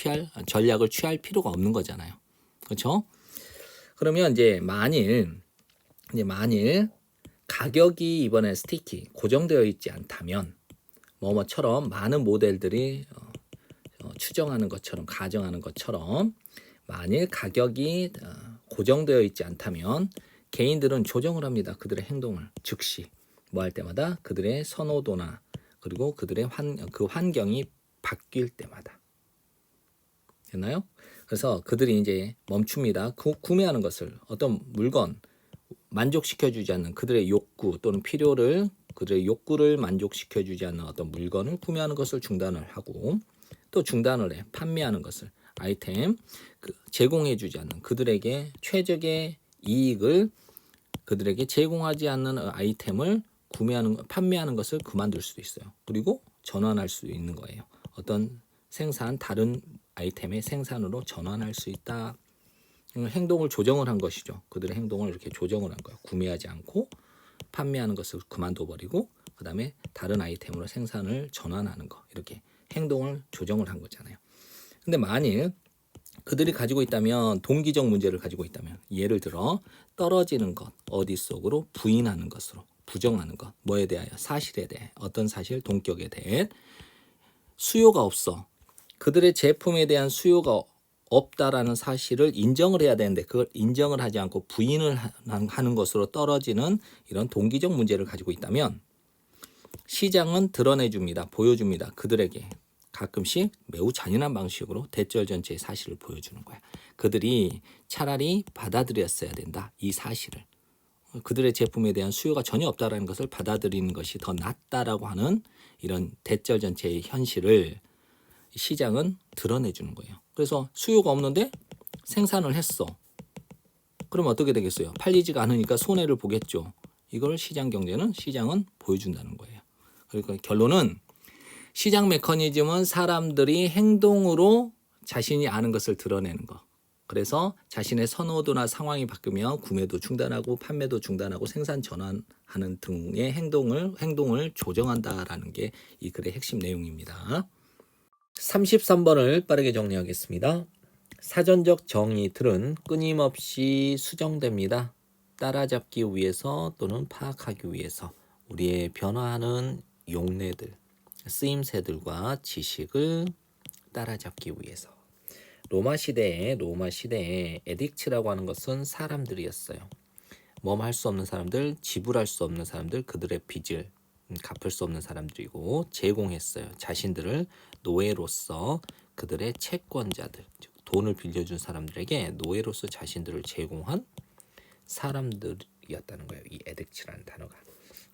취할 필요가 없는 거잖아요. 그렇죠? 그러면 이제 만일 가격이 이번에 스티키 고정되어 있지 않다면 뭐뭐처럼 많은 모델들이 추정하는 것처럼 가정하는 것처럼 만일 가격이 고정되어 있지 않다면 개인들은 조정을 합니다. 그들의 행동을 즉시 뭐 할 때마다 그들의 선호도나 그리고 그들의 그 환경이 바뀔 때마다. 됐나요? 그래서 그들이 이제 멈춥니다. 구매하는 것을 어떤 물건 만족시켜주지 않는 그들의 욕구 또는 그들의 욕구를 만족시켜주지 않는 어떤 물건을 구매하는 것을 중단을 하고 또 중단을 해 판매하는 것을 아이템 제공해주지 않는 그들에게 최적의 이익을 그들에게 제공하지 않는 아이템을 판매하는 것을 그만둘 수도 있어요. 그리고 전환할 수 있는 거예요. 어떤 다른 아이템의 생산으로 전환할 수 있다. 행동을 조정을 한 것이죠. 그들의 행동을 이렇게 조정을 한 거예요. 구매하지 않고 판매하는 것을 그만둬버리고 그 다음에 다른 아이템으로 생산을 전환하는 거 이렇게 행동을 조정을 한 거잖아요. 근데 만일 그들이 가지고 있다면 동기적 문제를 가지고 있다면 예를 들어 떨어지는 것 어디 속으로 부인하는 것으로 부정하는 것 뭐에 대하여 사실에 대해 어떤 사실 동격에 대해 수요가 없어 그들의 제품에 대한 수요가 없다라는 사실을 인정을 해야 되는데 그걸 인정을 하지 않고 부인을 하는 것으로 떨어지는 이런 동기적 문제를 가지고 있다면 시장은 드러내줍니다. 보여줍니다. 그들에게 가끔씩 매우 잔인한 방식으로 대절 전체의 사실을 보여주는 거야. 그들이 차라리 받아들였어야 된다. 이 사실을. 그들의 제품에 대한 수요가 전혀 없다라는 것을 받아들이는 것이 더 낫다라고 하는 이런 대절 전체의 현실을 시장은 드러내주는 거예요. 그래서 수요가 없는데 생산을 했어. 그러면 어떻게 되겠어요? 팔리지가 않으니까 손해를 보겠죠. 이걸 시장은 보여준다는 거예요. 그러니까 결론은 시장 메커니즘은 사람들이 행동으로 자신이 아는 것을 드러내는 거. 그래서 자신의 선호도나 상황이 바뀌면 구매도 중단하고 판매도 중단하고 생산 전환하는 등의 행동을 조정한다라는 게 이 글의 핵심 내용입니다. 33번을 빠르게 정리하겠습니다. 사전적 정의들은 끊임없이 수정됩니다. 따라잡기 위해서 또는 파악하기 위해서 우리의 변화하는 용례들, 쓰임새들과 지식을 따라잡기 위해서. 로마 시대에 에딕츠라고 하는 것은 사람들이었어요. 할 수 없는 사람들, 지불할 수 없는 사람들, 그들의 빚을 갚을 수 없는 사람들이고 제공했어요. 자신들을 노예로서 그들의 채권자들, 즉 돈을 빌려준 사람들에게 노예로서 자신들을 제공한 사람들이었다는 거예요. 이 에딕츠라는 단어가.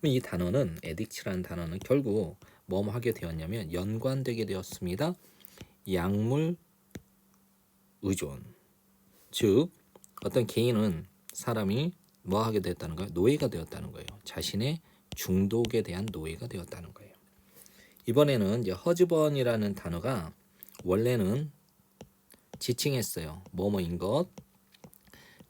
이 단어는 에딕츠라는 단어는 결국 뭐 하게 되었냐면 연관되게 되었습니다. 약물 의존. 즉 어떤 개인은 사람이 뭐 하게 되었다는 거예요? 노예가 되었다는 거예요. 자신의 중독에 대한 노예가 되었다는 거예요. 이번에는 이제 허즈번이라는 단어가 원래는 지칭했어요. 뭐뭐인 것,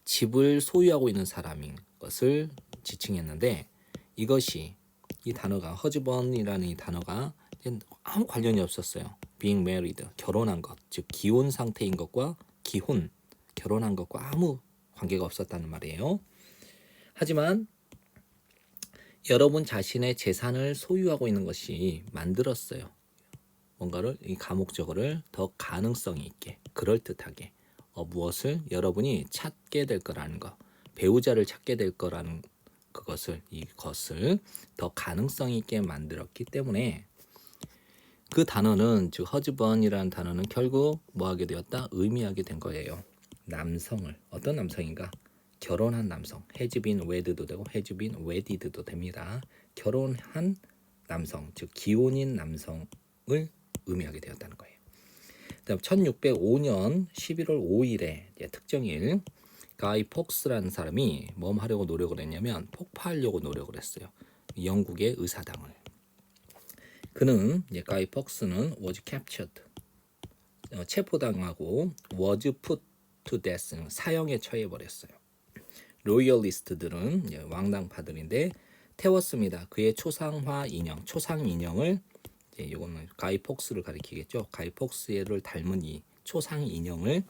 집을 소유하고 있는 사람인 것을 지칭했는데 이 단어가 허즈번이라는 이 단어가 아무 관련이 없었어요. being married, 결혼한 것, 즉 기혼 상태인 것과 결혼한 것과 아무 관계가 없었다는 말이에요. 하지만 여러분 자신의 재산을 소유하고 있는 것이 만들었어요. 뭔가를 이 가목적어를 더 가능성이 있게 그럴듯하게 무엇을 여러분이 찾게 될 거라는 것, 배우자를 찾게 될 거라는 이것을 더 가능성 있게 만들었기 때문에 그 단어는 즉 허즈번이라는 단어는 결국 뭐하게 되었다? 의미하게 된 거예요. 남성을 어떤 남성인가? 결혼한 남성, has been wed도 되고 has been wedded도 됩니다. 결혼한 남성, 즉 기혼인 남성을 의미하게 되었다는 거예요. 그다음 1605년 11월 5일에 특정일 가이 폭스라는 사람이 뭐 하려고 노력을 했냐면 폭파하려고 노력을 했어요. 영국의 의사당을. 그는 가이 폭스는 was captured 체포당하고 was put to death 사형에 처해버렸어요. 로열리스트들은 왕당파들인데 태웠습니다. 그의 초상화 인형, 초상 인형을 이거는 가이 폭스를 가리키겠죠. 가이 폭스를 닮은 이 초상 인형을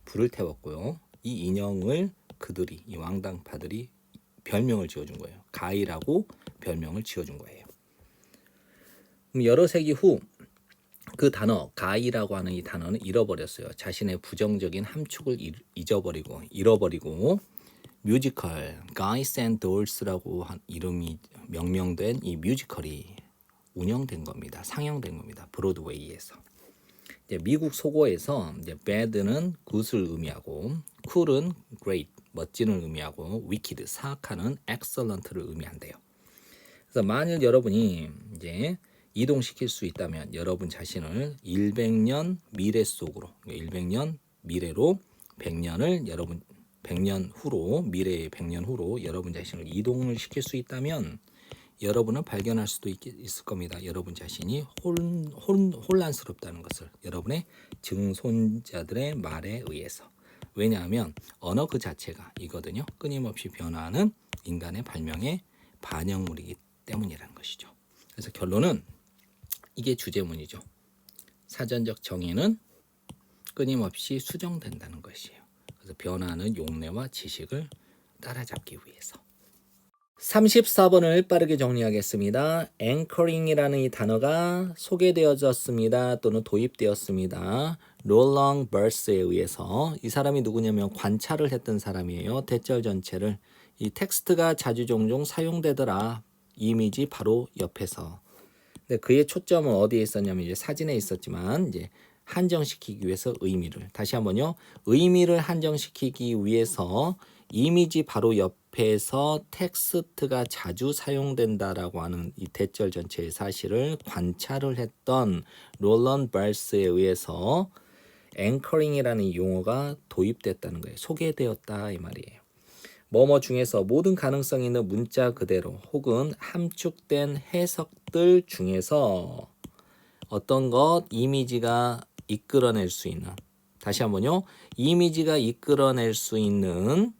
불을 태웠고요. 이 인형을 그들이 이 왕당파들이 별명을 지어준 거예요. 가이라고 별명을 지어준 거예요. 여러 세기 후 그 단어 가이라고 하는 이 단어는 잃어버렸어요. 자신의 부정적인 함축을 잃어버리고 뮤지컬 Guys and Dolls라고 한 이름이 명명된 이 뮤지컬이 운영된 겁니다. 상영된 겁니다. 브로드웨이에서. 미국 속어에서 bad는 good을 의미하고 cool은 great 멋진을 의미하고 wicked 사악한은 excellent를 의미한대요. 그래서 만일 여러분이 이동시킬 수 있다면 여러분 자신을 100년 미래 속으로 100년 미래로 100년 후로 미래의 100년 후로 여러분 자신을 이동을 시킬 수 있다면 여러분은 발견할 수도 있을 겁니다. 여러분 자신이 혼란스럽다는 것을 여러분의 증손자들의 말에 의해서. 왜냐하면 언어 그 자체가 이거든요. 끊임없이 변화하는 인간의 발명의 반영물이기 때문이라는 것이죠. 그래서 결론은 이게 주제문이죠. 사전적 정의는 끊임없이 수정된다는 것이에요. 그래서 변화하는 용례와 지식을 따라잡기 위해서. 34번을 빠르게 정리하겠습니다. anchoring이라는 이 단어가 소개되어졌습니다. 또는 도입되었습니다. 롤랑 버스에 의해서. 이 사람이 누구냐면 관찰을 했던 사람이에요. 대절 전체를. 이 텍스트가 자주 종종 사용되더라. 이미지 바로 옆에서. 근데 그의 초점은 어디에 있었냐면 사진에 있었지만 한정시키기 위해서 의미를. 다시 한번요. 의미를 한정시키기 위해서 이미지 바로 옆에서 텍스트가 자주 사용된다라고 하는 이 대절 전체의 사실을 관찰을 했던 롤런 발스에 의해서 앵커링이라는 용어가 도입됐다는 거예요. 소개되었다 이 말이에요. 뭐뭐 중에서 모든 가능성이 있는 문자 그대로 혹은 함축된 해석들 중에서 어떤 것 이미지가 이끌어낼 수 있는 다시 한번요. 이미지가 이끌어낼 수 있는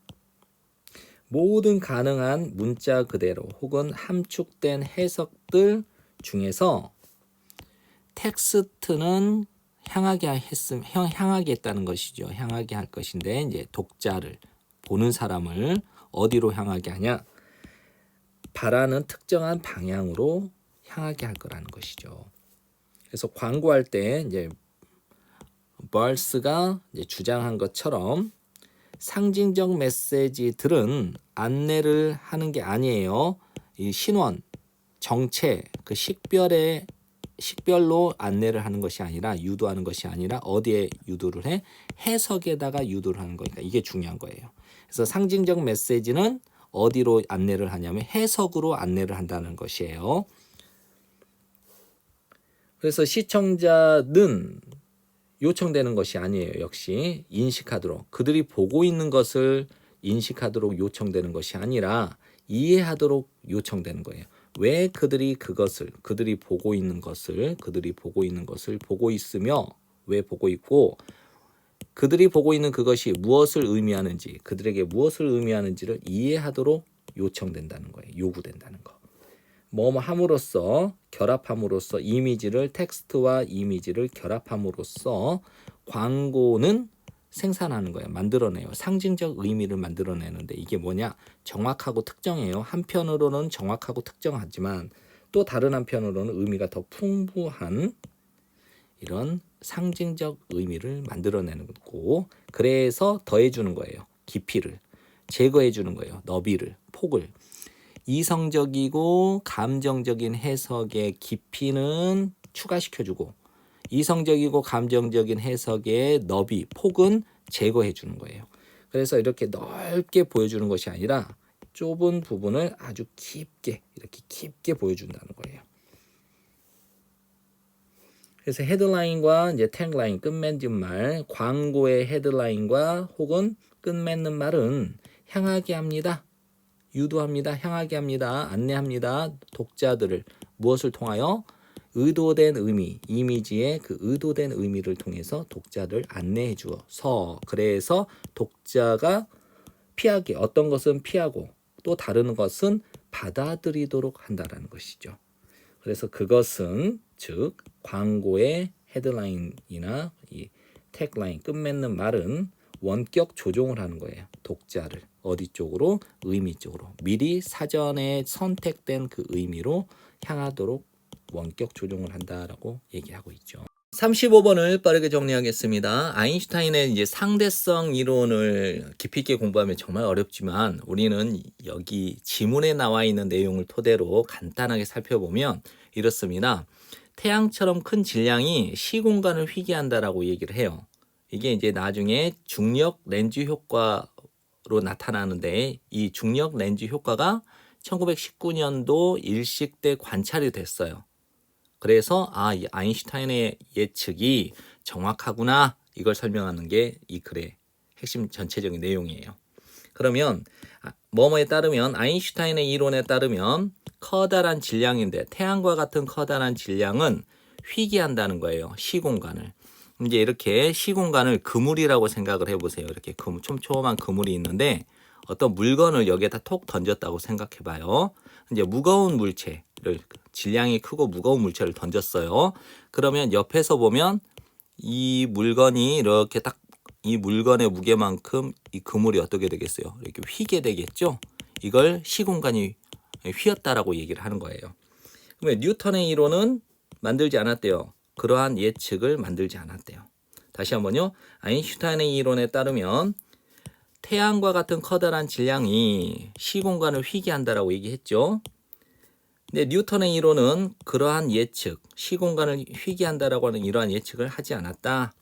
모든 가능한 문자 그대로 혹은 함축된 해석들 중에서 텍스트는 향하게 했다는 것이죠. 향하게 할 것인데 독자를 보는 사람을 어디로 향하게 하냐? 바라는 특정한 방향으로 향하게 할 거라는 것이죠. 그래서 광고할 때 벌스가 주장한 것처럼 상징적 메시지들은 안내를 하는 게 아니에요. 이 신원, 정체, 그 식별로 안내를 하는 것이 아니라 유도하는 것이 아니라 어디에 유도를 해? 해석에다가 유도를 하는 거니까 이게 중요한 거예요. 그래서 상징적 메시지는 어디로 안내를 하냐면 해석으로 안내를 한다는 것이에요. 그래서 시청자는 요청되는 것이 아니에요. 역시 인식하도록 그들이 보고 있는 것을 인식하도록 요청되는 것이 아니라 이해하도록 요청되는 거예요. 왜 그들이 그들이 보고 있는 것을 보고 있으며 왜 보고 있고 그들이 보고 있는 그것이 무엇을 의미하는지 그들에게 무엇을 의미하는지를 이해하도록 요청된다는 거예요. 요구된다는 거. 뭐뭐 함으로써 결합함으로써 이미지를 텍스트와 이미지를 결합함으로써 광고는 생산하는 거예요. 만들어내요. 상징적 의미를 만들어내는데 이게 뭐냐? 정확하고 특정해요. 한편으로는 정확하고 특정하지만 또 다른 한편으로는 의미가 더 풍부한 이런 상징적 의미를 만들어내는 거고 그래서 더해주는 거예요. 깊이를 제거해주는 거예요. 너비를 폭을 이성적이고 감정적인 해석의 깊이는 추가시켜주고 이성적이고 감정적인 해석의 너비, 폭은 제거해주는 거예요. 그래서 이렇게 넓게 보여주는 것이 아니라 좁은 부분을 아주 깊게 이렇게 깊게 보여준다는 거예요. 그래서 헤드라인과 이제 태그라인 끝맺는 말, 광고의 헤드라인과 혹은 끝맺는 말은 향하게 합니다. 유도합니다. 향하게 합니다. 안내합니다. 독자들을 무엇을 통하여? 의도된 의미, 이미지의 그 의도된 의미를 통해서 독자를 안내해 주어서 그래서 독자가 피하게 어떤 것은 피하고 또 다른 것은 받아들이도록 한다라는 것이죠. 그래서 그것은 즉 광고의 헤드라인이나 이 태그라인 끝맺는 말은 원격 조종을 하는 거예요. 독자를 어디 쪽으로? 의미 쪽으로 미리 사전에 선택된 그 의미로 향하도록 원격 조종을 한다라고 얘기하고 있죠. 35번을 빠르게 정리하겠습니다. 아인슈타인의 이제 상대성 이론을 깊이 있게 공부하면 정말 어렵지만 우리는 여기 지문에 나와 있는 내용을 토대로 간단하게 살펴보면 이렇습니다. 태양처럼 큰 질량이 시공간을 휘게한다라고 얘기를 해요. 이게 이제 나중에 중력 렌즈 효과로 나타나는데 이 중력 렌즈 효과가 1919년도 일식 때 관찰이 됐어요. 그래서 이 아인슈타인의 예측이 정확하구나 이걸 설명하는 게 이 글의 핵심 전체적인 내용이에요. 그러면 뭐뭐에 따르면 아인슈타인의 이론에 따르면 커다란 질량인데 태양과 같은 커다란 질량은 휘게한다는 거예요. 시공간을. 이제 이렇게 시공간을 그물이라고 생각을 해보세요. 이렇게 촘촘한 그물이 있는데 어떤 물건을 여기에다 톡 던졌다고 생각해 봐요. 이제 무거운 물체를 질량이 크고 무거운 물체를 던졌어요. 그러면 옆에서 보면 이 물건이 이렇게 딱 이 물건의 무게만큼 이 그물이 어떻게 되겠어요? 이렇게 휘게 되겠죠? 이걸 시공간이 휘었다라고 얘기를 하는 거예요. 그러면 뉴턴의 이론은 만들지 않았대요. 그러한 예측을 만들지 않았대요. 다시 한번요. 아인슈타인의 이론에 따르면 태양과 같은 커다란 질량이 시공간을 휘게 한다라고 얘기했죠. 근데 뉴턴의 이론은 그러한 예측, 시공간을 휘게 한다라고 하는 이러한 예측을 하지 않았다.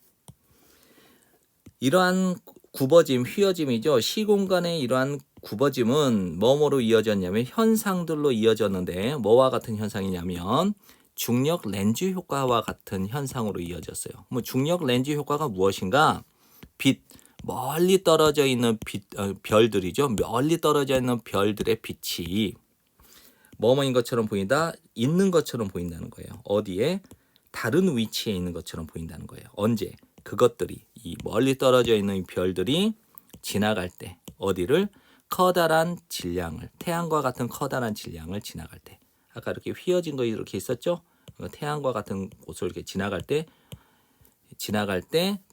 이러한 굽어짐, 휘어짐이죠. 시공간의 이러한 굽어짐은 뭐뭐로 이어졌냐면 현상들로 이어졌는데 뭐와 같은 현상이냐면 중력 렌즈 효과와 같은 현상으로 이어졌어요. 뭐 중력 렌즈 효과가 무엇인가? 멀리 떨어져 있는 별들이죠. 멀리 떨어져 있는 별들의 빛이 뭐뭐인 것처럼 보인다, 있는 것처럼 보인다는 거예요. 어디에? 다른 위치에 있는 것처럼 보인다는 거예요. 언제? 그것들이 이 멀리 떨어져 있는 별들이 지나갈 때 어디를? 커다란 질량을 태양과 같은 커다란 질량을 지나갈 때 아까 이렇게 휘어진 거 이렇게 있었죠? 태양과 같은 곳을 이렇게 지나갈 때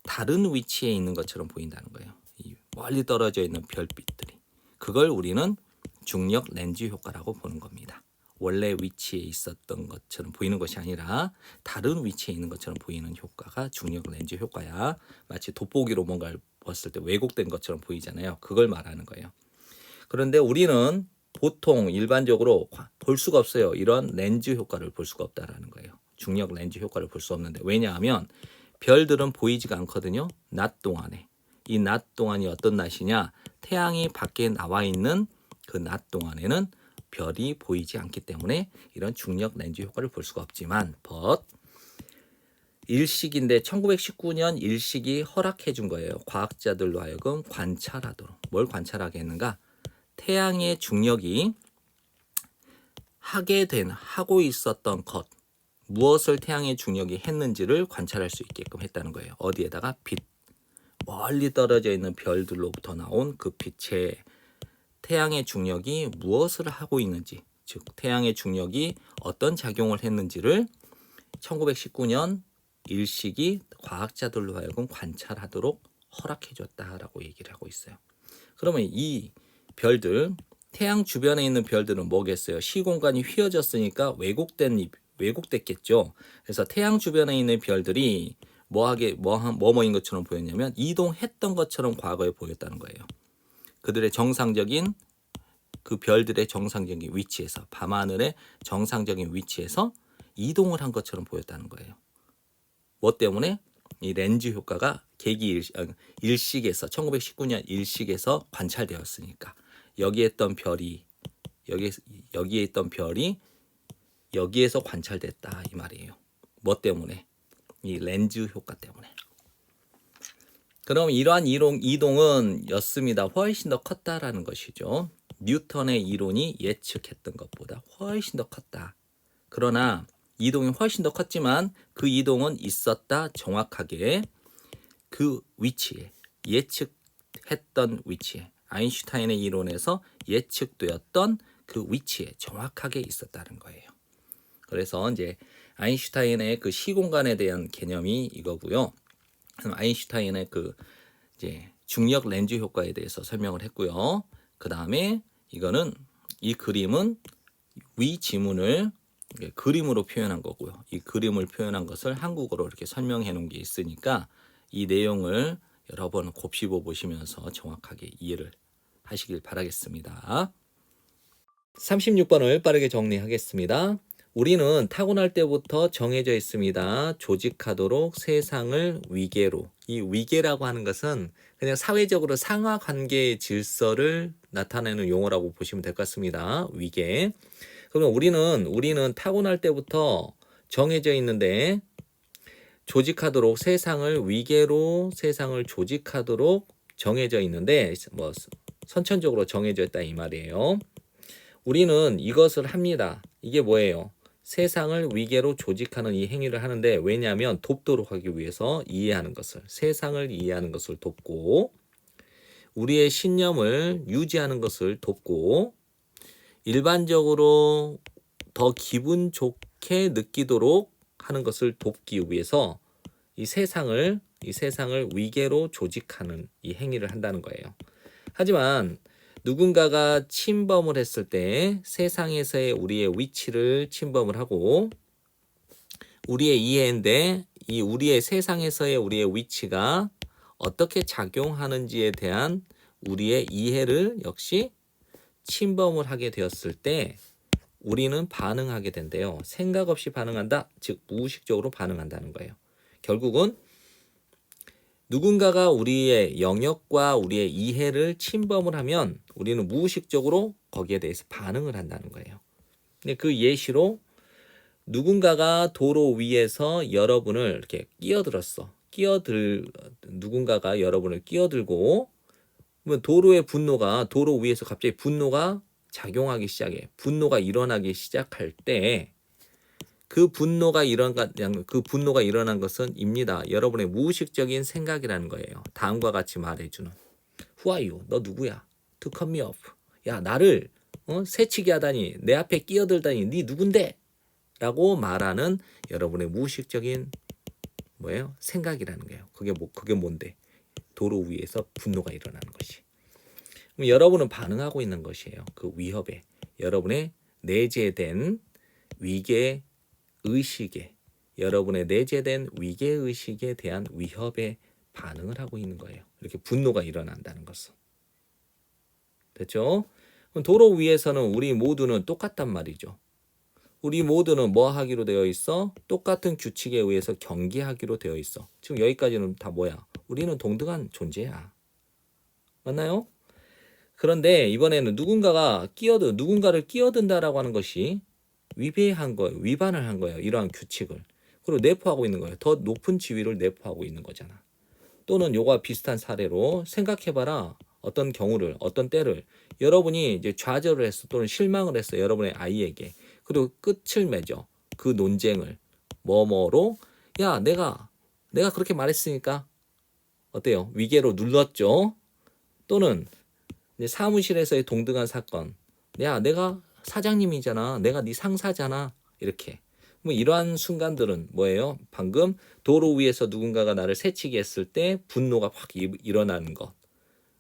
다른 위치에 있는 것처럼 보인다는 거예요. 이 멀리 떨어져 있는 별빛들이 그걸 우리는 중력 렌즈 효과라고 보는 겁니다. 원래 위치에 있었던 것처럼 보이는 것이 아니라 다른 위치에 있는 것처럼 보이는 효과가 중력 렌즈 효과야. 마치 돋보기로 뭔가를 봤을 때 왜곡된 것처럼 보이잖아요. 그걸 말하는 거예요. 그런데 우리는 보통 일반적으로 볼 수가 없어요. 이런 렌즈 효과를 볼 수가 없다라는 거예요. 중력 렌즈 효과를 볼 수 없는데 왜냐하면 별들은 보이지가 않거든요. 낮 동안에. 이 낮 동안이 어떤 낮이냐? 태양이 밖에 나와 있는 그 낮 동안에는 별이 보이지 않기 때문에 이런 중력 렌즈 효과를 볼 수가 없지만 일식인데 1919년 일식이 허락해 준 거예요. 과학자들로 하여금 관찰하도록. 뭘 관찰하게 했는가? 태양의 중력이 하고 있었던 것, 무엇을 태양의 중력이 했는지를 관찰할 수 있게끔 했다는 거예요. 어디에다가 멀리 떨어져 있는 별들로부터 나온 그 빛의 태양의 중력이 무엇을 하고 있는지, 즉 태양의 중력이 어떤 작용을 했는지를 1919년 일식이 과학자들로 하여금 관찰하도록 허락해 줬다라고 얘기를 하고 있어요. 그러면 이 별들, 태양 주변에 있는 별들은 뭐겠어요? 시공간이 휘어졌으니까 왜곡됐겠죠. 그래서 태양 주변에 있는 별들이 뭐뭐인 것처럼 보였냐면 이동했던 것처럼 과거에 보였다는 거예요. 그들의 정상적인 그 별들의 정상적인 위치에서 밤하늘의 정상적인 위치에서 이동을 한 것처럼 보였다는 거예요. 뭐 때문에? 이 렌즈 효과가 일식에서 1919년 일식에서 관찰되었으니까 여기에 있던 별이 여기에서 관찰됐다 이 말이에요. 뭐 때문에? 이 렌즈 효과 때문에. 그럼 이러한 이동은 였습니다. 훨씬 더 컸다라는 것이죠. 뉴턴의 이론이 예측했던 것보다 훨씬 더 컸다. 그러나 이동이 훨씬 더 컸지만 그 이동은 있었다. 정확하게 그 위치에, 예측했던 위치에, 아인슈타인의 이론에서 예측되었던 그 위치에 정확하게 있었다는 거예요. 그래서 이제 아인슈타인의 그 시공간에 대한 개념이 이거고요. 아인슈타인의 그 이제 중력 렌즈 효과에 대해서 설명을 했고요. 그 다음에 이거는 이 그림은 위 지문을 그림으로 표현한 거고요. 이 그림을 표현한 것을 한국어로 이렇게 설명해 놓은 게 있으니까 이 내용을 여러 번 곱씹어 보시면서 정확하게 이해를 하시길 바라겠습니다. 36번을 빠르게 정리하겠습니다. 우리는 타고날 때부터 정해져 있습니다. 조직하도록 세상을 위계로. 이 위계라고 하는 것은 그냥 사회적으로 상하 관계의 질서를 나타내는 용어라고 보시면 될 것 같습니다. 위계. 그럼 우리는 타고날 때부터 정해져 있는데 조직하도록 세상을 위계로 세상을 조직하도록 정해져 있는데 뭐 선천적으로 정해져 있다 이 말이에요. 우리는 이것을 합니다. 이게 뭐예요? 세상을 위계로 조직하는 이 행위를 하는데 왜냐하면 돕도록 하기 위해서 이해하는 것을 세상을 이해하는 것을 돕고 우리의 신념을 유지하는 것을 돕고 일반적으로 더 기분 좋게 느끼도록 하는 것을 돕기 위해서 이 세상을 위계로 조직하는 이 행위를 한다는 거예요. 하지만 누군가가 침범을 했을 때 세상에서의 우리의 위치를 침범을 하고 우리의 이해인데 이 우리의 세상에서의 우리의 위치가 어떻게 작용하는지에 대한 우리의 이해를 역시 침범을 하게 되었을 때 우리는 반응하게 된대요. 생각 없이 반응한다. 즉 무의식적으로 반응한다는 거예요. 결국은 누군가가 우리의 영역과 우리의 이해를 침범을 하면 우리는 무의식적으로 거기에 대해서 반응을 한다는 거예요. 근데 그 예시로 누군가가 도로 위에서 여러분을 이렇게 누군가가 여러분을 끼어들고 도로 위에서 갑자기 분노가 작용하기 시작해. 분노가 일어나기 시작할 때 그 분노가 일어난 것은 여러분의 무의식적인 생각이라는 거예요. 다음과 같이 말해주는 Who are you? 너 누구야? To cut me off. 야 나를 새치기 하다니 내 앞에 끼어들다니 네 누군데? 라고 말하는 여러분의 무의식적인 생각이라는 거예요. 그게 뭔데? 도로 위에서 분노가 일어나는 것이. 그럼 여러분은 반응하고 있는 것이에요. 그 위협에. 여러분의 내재된 위계 의식에 여러분의 내재된 위계 의식에 대한 위협에 반응을 하고 있는 거예요. 이렇게 분노가 일어난다는 것은. 됐죠? 그럼 도로 위에서는 우리 모두는 똑같단 말이죠. 우리 모두는 뭐 하기로 되어 있어? 똑같은 규칙에 의해서 경계하기로 되어 있어. 지금 여기까지는 다 뭐야? 우리는 동등한 존재야. 맞나요? 그런데 이번에는 누군가를 끼어든다라고 하는 것이 위반을 한 거예요. 이러한 규칙을. 그리고 내포하고 있는 거예요. 더 높은 지위를 내포하고 있는 거잖아. 또는 요거와 비슷한 사례로 생각해봐라. 어떤 때를 여러분이 이제 좌절을 했어. 또는 실망을 했어. 여러분의 아이에게. 그리고 끝을 맺어. 그 논쟁을. 뭐뭐로. 야, 내가 그렇게 말했으니까. 어때요? 위계로 눌렀죠? 또는 이제 사무실에서의 동등한 사건. 야, 내가 사장님이잖아. 내가 네 상사잖아. 이렇게. 뭐 이러한 순간들은 뭐예요? 방금 도로 위에서 누군가가 나를 새치기 했을 때 분노가 확 일어나는 것.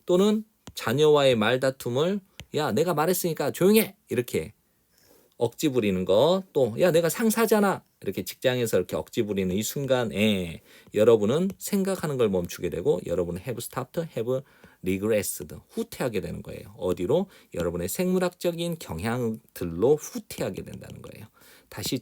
또는 자녀와의 말다툼을 야, 내가 말했으니까 조용해. 이렇게 억지 부리는 것. 또 야, 내가 상사잖아. 이렇게 직장에서 이렇게 억지 부리는 이 순간에 여러분은 생각하는 걸 멈추게 되고 여러분은 have stopped, have regressed, 후퇴하게 되는 거예요. 어디로? 여러분의 생물학적인 경향들로 후퇴하게 된다는 거예요. 다시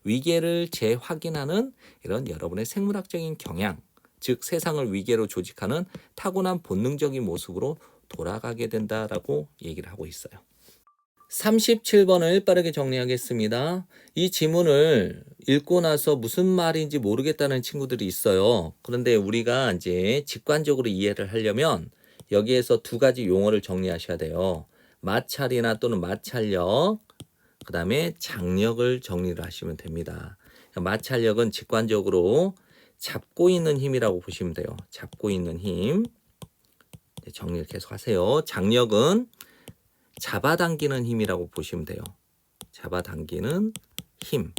위계를 재확인하는 이런 여러분의 생물학적인 경향, 즉 세상을 위계로 조직하는 타고난 본능적인 모습으로 돌아가게 된다라고 얘기를 하고 있어요. 37번을 빠르게 정리하겠습니다. 이 지문을 읽고 나서 무슨 말인지 모르겠다는 친구들이 있어요. 그런데 우리가 이제 직관적으로 이해를 하려면 여기에서 두 가지 용어를 정리하셔야 돼요. 마찰이나 또는 마찰력, 그 다음에 장력을 정리를 하시면 됩니다. 마찰력은 직관적으로 잡고 있는 힘이라고 보시면 돼요. 잡고 있는 힘. 정리를 계속 하세요. 장력은 잡아당기는 힘이라고 보시면 돼요. 잡아당기는 힘.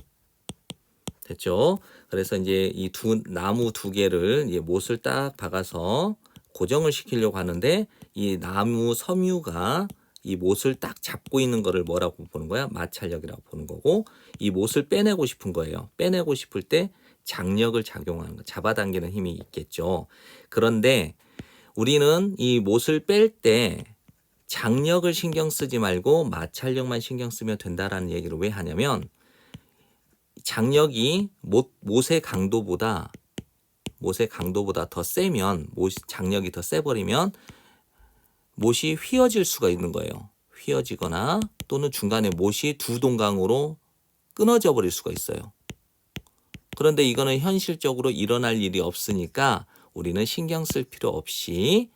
됐죠? 그래서 이제 이 나무 두 개를 이제 못을 딱 박아서 고정을 시키려고 하는데 이 나무 섬유가 이 못을 딱 잡고 있는 거를 뭐라고 보는 거야? 마찰력이라고 보는 거고, 이 못을 빼내고 싶은 거예요. 빼내고 싶을 때 장력을 작용하는 거, 잡아당기는 힘이 있겠죠. 그런데 우리는 이 못을 뺄 때 장력을 신경 쓰지 말고 마찰력만 신경 쓰면 된다라는 얘기를 왜 하냐면, 장력이 못의 강도보다 더 세면, 장력이 더 세버리면 못이 휘어질 수가 있는 거예요. 휘어지거나 또는 중간에 못이 두 동강으로 끊어져 버릴 수가 있어요. 그런데 이거는 현실적으로 일어날 일이 없으니까 우리는 신경 쓸 필요 없이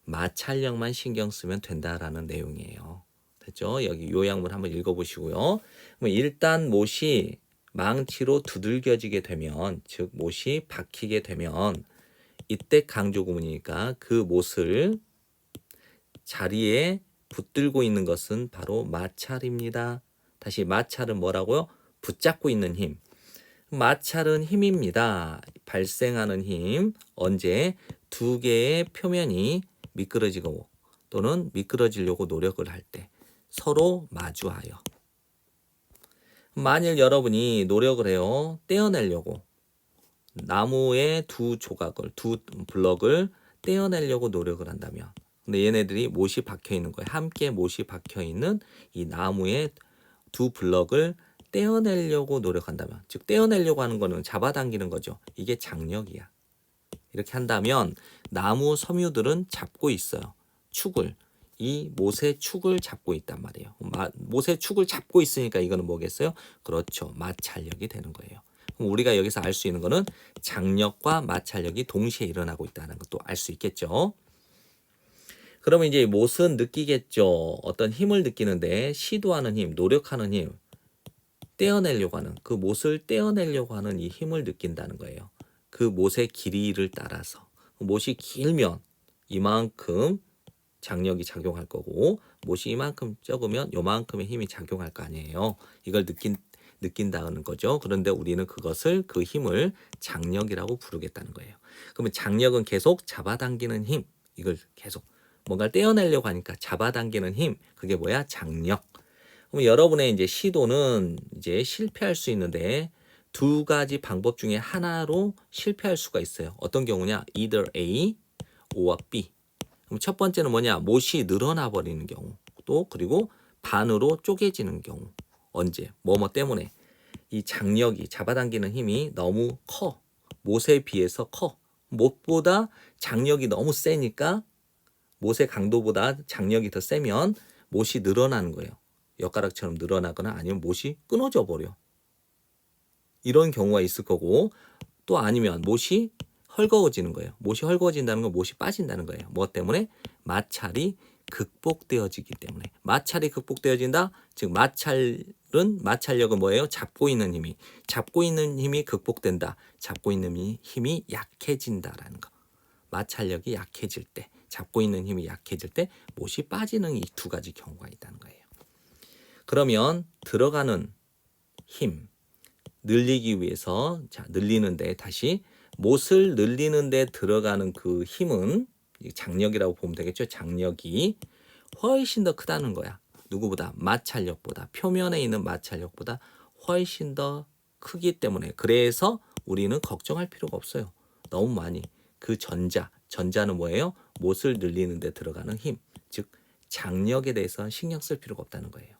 마찰력만 신경 쓰면 된다라는 내용이에요. 됐죠? 여기 요약문 한번 읽어보시고요. 일단 못이 망치로 두들겨지게 되면, 즉 못이 박히게 되면 이때 강조 구문이니까 그 못을 자리에 붙들고 있는 것은 바로 마찰입니다. 다시 마찰은 뭐라고요? 붙잡고 있는 힘. 마찰은 힘입니다. 발생하는 힘. 언제? 두 개의 표면이 미끄러지고 또는 미끄러지려고 노력을 할 때 서로 마주하여. 만일 여러분이 노력을 해요. 떼어내려고. 나무의 두 블럭을 떼어내려고 노력을 한다면, 근데 얘네들이 못이 박혀 있는 거예요. 함께 못이 박혀 있는 이 나무의 두 블럭을 떼어내려고 노력한다면, 즉 떼어내려고 하는 거는 잡아당기는 거죠. 이게 장력이야. 이렇게 한다면 나무 섬유들은 잡고 있어요. 축을. 이 못의 축을 잡고 있단 말이에요. 못의 축을 잡고 있으니까 이거는 뭐겠어요? 그렇죠. 마찰력이 되는 거예요. 그럼 우리가 여기서 알 수 있는 거는 장력과 마찰력이 동시에 일어나고 있다는 것도 알 수 있겠죠. 그러면 이제 못은 느끼겠죠. 어떤 힘을 느끼는데 시도하는 힘, 노력하는 힘, 떼어내려고 하는, 그 못을 떼어내려고 하는 이 힘을 느낀다는 거예요. 그 못의 길이를 따라서. 못이 길면 이만큼 장력이 작용할 거고, 못이 이만큼 적으면 요만큼의 힘이 작용할 거 아니에요. 이걸 느낀다는 거죠. 그런데 우리는 그 힘을 장력이라고 부르겠다는 거예요. 그러면 장력은 계속 잡아당기는 힘, 이걸 계속 뭔가를 떼어내려고 하니까 잡아당기는 힘, 그게 뭐야? 장력. 그럼 여러분의 이제 시도는 이제 실패할 수 있는데 두 가지 방법 중에 하나로 실패할 수가 있어요. 어떤 경우냐? either A or B. 그럼 첫 번째는 뭐냐? 못이 늘어나 버리는 경우. 또 그리고 반으로 쪼개지는 경우. 언제? 뭐뭐 때문에. 이 장력이, 잡아당기는 힘이 너무 커. 못에 비해서 커. 못보다 장력이 너무 세니까, 못의 강도보다 장력이 더 세면 못이 늘어나는 거예요. 엿가락처럼 늘어나거나 아니면 못이 끊어져 버려. 이런 경우가 있을 거고, 또 아니면 못이 헐거워지는 거예요. 못이 헐거워진다는 건 못이 빠진다는 거예요. 뭐 때문에? 마찰이 극복되어지기 때문에. 마찰이 극복되어진다? 즉 마찰력은 뭐예요? 잡고 있는 힘이 극복된다. 잡고 있는 힘이 약해진다라는 거. 마찰력이 약해질 때, 잡고 있는 힘이 약해질 때 못이 빠지는 이 두 가지 경우가 있다는 거예요. 그러면 들어가는 힘, 늘리기 위해서, 늘리는데, 다시 못을 늘리는데 들어가는 그 힘은 장력이라고 보면 되겠죠. 장력이 훨씬 더 크다는 거야. 누구보다? 마찰력보다, 표면에 있는 마찰력보다 훨씬 더 크기 때문에. 그래서 우리는 걱정할 필요가 없어요. 너무 많이. 그 전자는 뭐예요? 못을 늘리는 데 들어가는 힘, 즉 장력에 대해서 신경 쓸 필요가 없다는 거예요.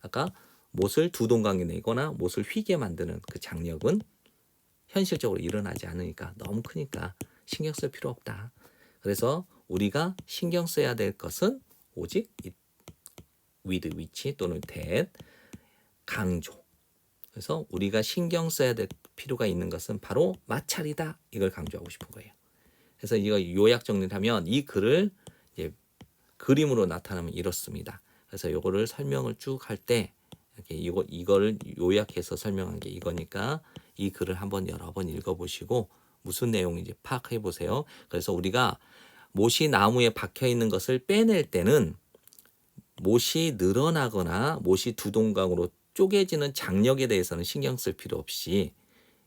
아까 못을 두 동강에 내거나 못을 휘게 만드는 그 장력은 현실적으로 일어나지 않으니까, 너무 크니까 신경 쓸 필요 없다. 그래서 우리가 신경 써야 될 것은 오직 with which 또는 that 강조. 그래서 우리가 신경 써야 될 필요가 있는 것은 바로 마찰이다. 이걸 강조하고 싶은 거예요. 그래서 이거 요약 정리를 하면 이 글을 이제 그림으로 나타나면 이렇습니다. 그래서 이거를 설명을 쭉 할 때 이렇게 이거를 요약해서 설명한 게 이거니까 이 글을 한번 여러 번 읽어보시고 무슨 내용인지 파악해 보세요. 그래서 우리가 못이 나무에 박혀 있는 것을 빼낼 때는 못이 늘어나거나 못이 두 동강으로 쪼개지는 장력에 대해서는 신경 쓸 필요 없이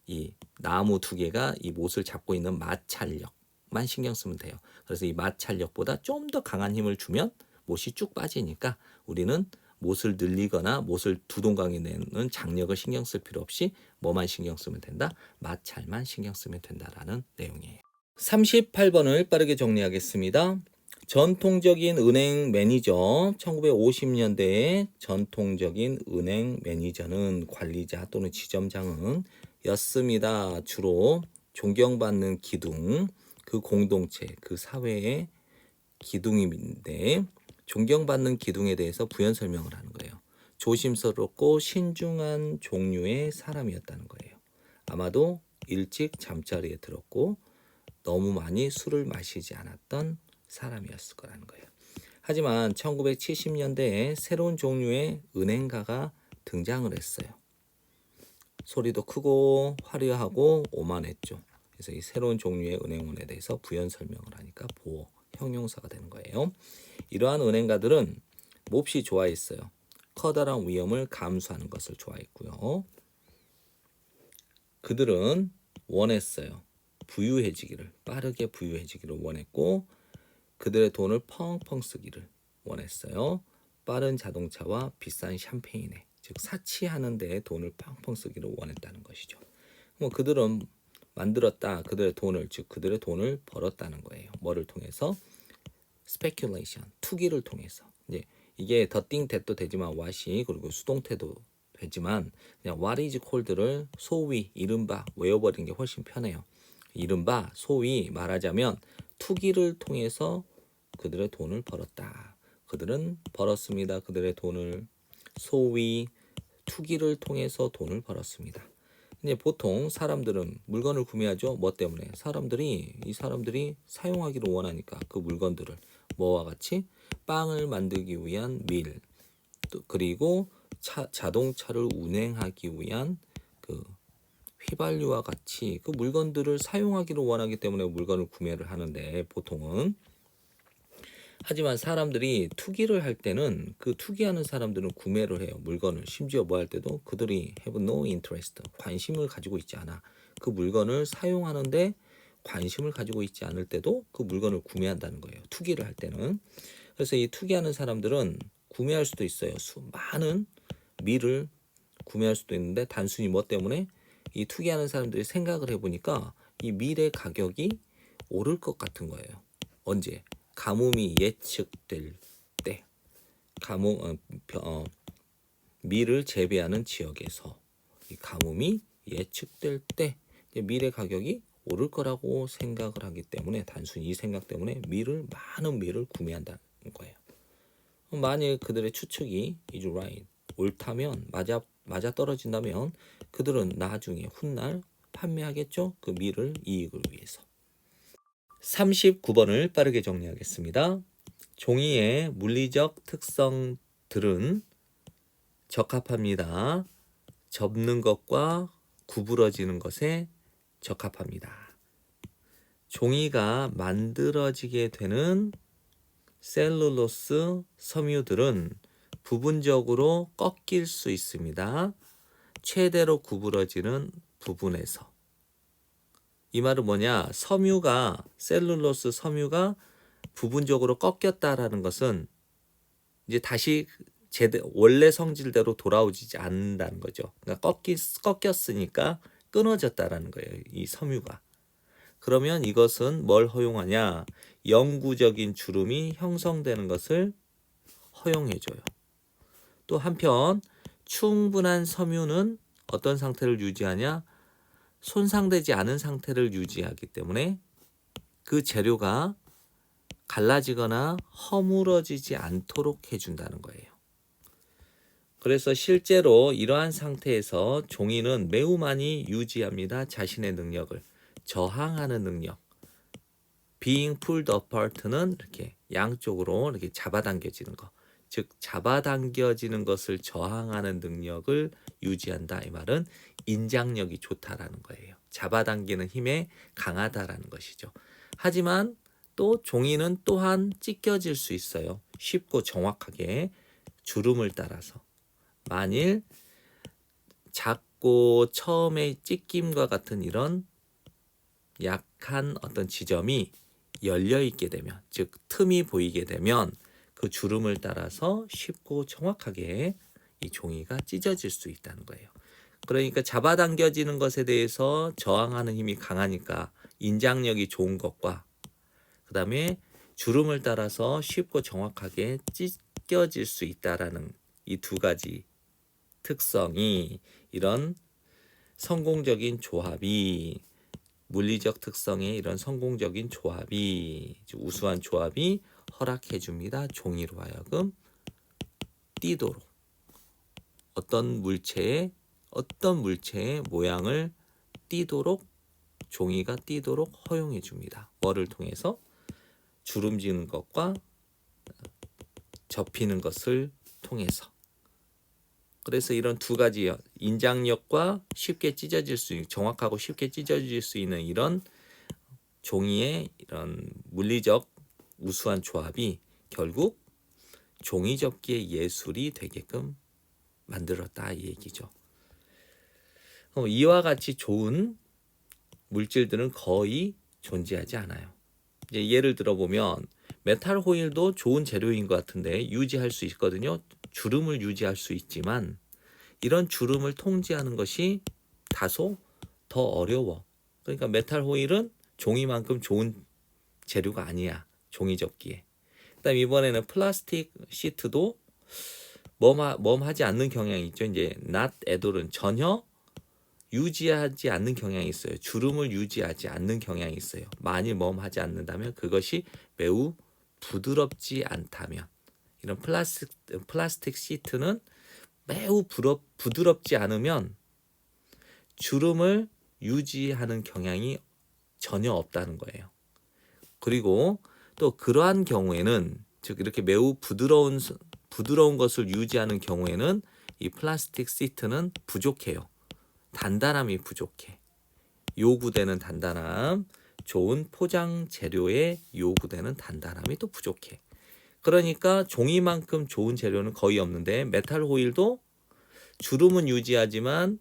이 나무 두 개가 이 못을 잡고 있는 마찰력만 신경 쓰면 돼요. 그래서 이 마찰력보다 좀 더 강한 힘을 주면 못이 쭉 빠지니까 우리는 못을 늘리거나 못을 두 동강에 내는 장력을 신경 쓸 필요 없이 뭐만 신경 쓰면 된다? 마찰만 신경 쓰면 된다라는 내용이에요. 38번을 빠르게 정리하겠습니다. 전통적인 은행 매니저, 1950년대의 전통적인 은행 매니저는 관리자 또는 지점장은 였습니다. 주로 존경받는 기둥, 그 공동체, 그 사회의 기둥인데 존경받는 기둥에 대해서 부연 설명을 하는 거예요. 조심스럽고 신중한 종류의 사람이었다는 거예요. 아마도 일찍 잠자리에 들었고 너무 많이 술을 마시지 않았던 사람이었을 거라는 거예요. 하지만 1970년대에 새로운 종류의 은행가가 등장을 했어요. 소리도 크고 화려하고 오만했죠. 그래서 이 새로운 종류의 은행원에 대해서 부연 설명을 하니까 보호, 형용사가 되는 거예요. 이러한 은행가들은 몹시 좋아했어요. 커다란 위험을 감수하는 것을 좋아했고요. 그들은 원했어요. 부유해지기를, 빠르게 부유해지기를 원했고 그들의 돈을 펑펑 쓰기를 원했어요. 빠른 자동차와 비싼 샴페인에, 즉 사치하는 데에 돈을 펑펑 쓰기를 원했다는 것이죠. 뭐 그들은 만들었다. 그들의 돈을, 즉 그들의 돈을 벌었다는 거예요. 뭐를 통해서? speculation, 투기를 통해서. 이제 이게 더띵 that도 되지만 what이 그리고 수동태도 되지만 그냥 what is called를 소위 이른바 외워버리는 게 훨씬 편해요. 이른바 소위 말하자면 투기를 통해서 그들의 돈을 벌었다. 그들은 벌었습니다. 그들의 돈을 소위 투기를 통해서 돈을 벌었습니다. 근데 보통 사람들은 물건을 구매하죠. 뭐 때문에? 이 사람들이 사용하기를 원하니까 그 물건들을 뭐와 같이 빵을 만들기 위한 밀, 또 그리고 자동차를 운행하기 위한 그 휘발유와 같이 그 물건들을 사용하기를 원하기 때문에 물건을 구매를 하는데 보통은 하지만 사람들이 투기를 할 때는 그 투기하는 사람들은 구매를 해요. 물건을. 심지어 뭐 할 때도 그들이 have no interest, 관심을 가지고 있지 않아. 그 물건을 사용하는데 관심을 가지고 있지 않을 때도 그 물건을 구매한다는 거예요. 투기를 할 때는. 그래서 이 투기하는 사람들은 구매할 수도 있어요. 많은 밀을 구매할 수도 있는데 단순히 뭐 때문에? 이 투기하는 사람들이 생각을 해보니까 이 밀의 가격이 오를 것 같은 거예요. 언제? 가뭄이 예측될 때, 밀을 재배하는 지역에서 이 가뭄이 예측될 때 밀의 가격이 오를 거라고 생각을 하기 때문에 단순히 이 생각 때문에 많은 밀을 구매한다는 거예요. 만일 그들의 추측이 is right, 옳다면 맞아 떨어진다면 그들은 나중에 훗날 판매하겠죠. 그 밀을 이익을 위해서. 39번을 빠르게 정리하겠습니다. 종이의 물리적 특성들은 적합합니다. 접는 것과 구부러지는 것에 적합합니다. 종이가 만들어지게 되는 셀룰로스 섬유들은 부분적으로 꺾일 수 있습니다. 최대로 구부러지는 부분에서. 이 말은 뭐냐? 셀룰로스 섬유가 부분적으로 꺾였다라는 것은 이제 다시 원래 성질대로 돌아오지 않는다는 거죠. 그러니까 꺾였으니까 끊어졌다라는 거예요. 이 섬유가. 그러면 이것은 뭘 허용하냐? 영구적인 주름이 형성되는 것을 허용해줘요. 또 한편 충분한 섬유는 어떤 상태를 유지하냐? 손상되지 않은 상태를 유지하기 때문에 그 재료가 갈라지거나 허물어지지 않도록 해준다는 거예요. 그래서 실제로 이러한 상태에서 종이는 매우 많이 유지합니다. 자신의 능력을. 저항하는 능력. being pulled apart는 이렇게 양쪽으로 이렇게 잡아당겨지는 거. 즉 잡아당겨지는 것을 저항하는 능력을 유지한다. 이 말은 인장력이 좋다라는 거예요. 잡아당기는 힘에 강하다라는 것이죠. 하지만 또 종이는 또한 찢겨질 수 있어요. 쉽고 정확하게 주름을 따라서. 만일 작고 처음에 찢김과 같은 이런 약한 어떤 지점이 열려 있게 되면, 즉 틈이 보이게 되면 그 주름을 따라서 쉽고 정확하게 이 종이가 찢어질 수 있다는 거예요. 그러니까 잡아당겨지는 것에 대해서 저항하는 힘이 강하니까 인장력이 좋은 것과 그 다음에 주름을 따라서 쉽고 정확하게 찢겨질 수 있다라는 이 두 가지 특성이, 이런 성공적인 조합이, 물리적 특성의 이런 성공적인 조합이, 우수한 조합이 허락해 줍니다. 종이로 하여금 띄도록, 어떤 물체의 모양을 띄도록, 종이가 띄도록 허용해 줍니다. 뭐를 통해서? 주름지는 것과 접히는 것을 통해서. 그래서 이런 두 가지, 인장력과 쉽게 찢어질 수 있는, 정확하고 쉽게 찢어질 수 있는 이런 종이의 이런 물리적 우수한 조합이 결국 종이 접기의 예술이 되게끔 만들었다, 이 얘기죠. 이와 같이 좋은 물질들은 거의 존재하지 않아요. 이제 예를 들어보면 메탈 호일도 좋은 재료인 것 같은데 유지할 수 있거든요. 주름을 유지할 수 있지만 이런 주름을 통제하는 것이 다소 더 어려워. 그러니까 메탈 호일은 종이만큼 좋은 재료가 아니야, 종이 접기에. 그다음 이번에는 플라스틱 시트도 멈하지 않는 경향이 있죠. 이제 not atall은 전혀 유지하지 않는 경향이 있어요. 주름을 유지하지 않는 경향이 있어요. 만일 멈하지 않는다면, 그것이 매우 부드럽지 않다면, 이런 플라스틱 시트는 매우 부드럽지 않으면 주름을 유지하는 경향이 전혀 없다는 거예요. 그리고 또 그러한 경우에는, 즉 이렇게 매우 부드러운 것을 유지하는 경우에는 이 플라스틱 시트는 부족해요. 단단함이 부족해. 요구되는 단단함, 좋은 포장 재료에 요구되는 단단함이 또 부족해. 그러니까 종이만큼 좋은 재료는 거의 없는데, 메탈 호일도 주름은 유지하지만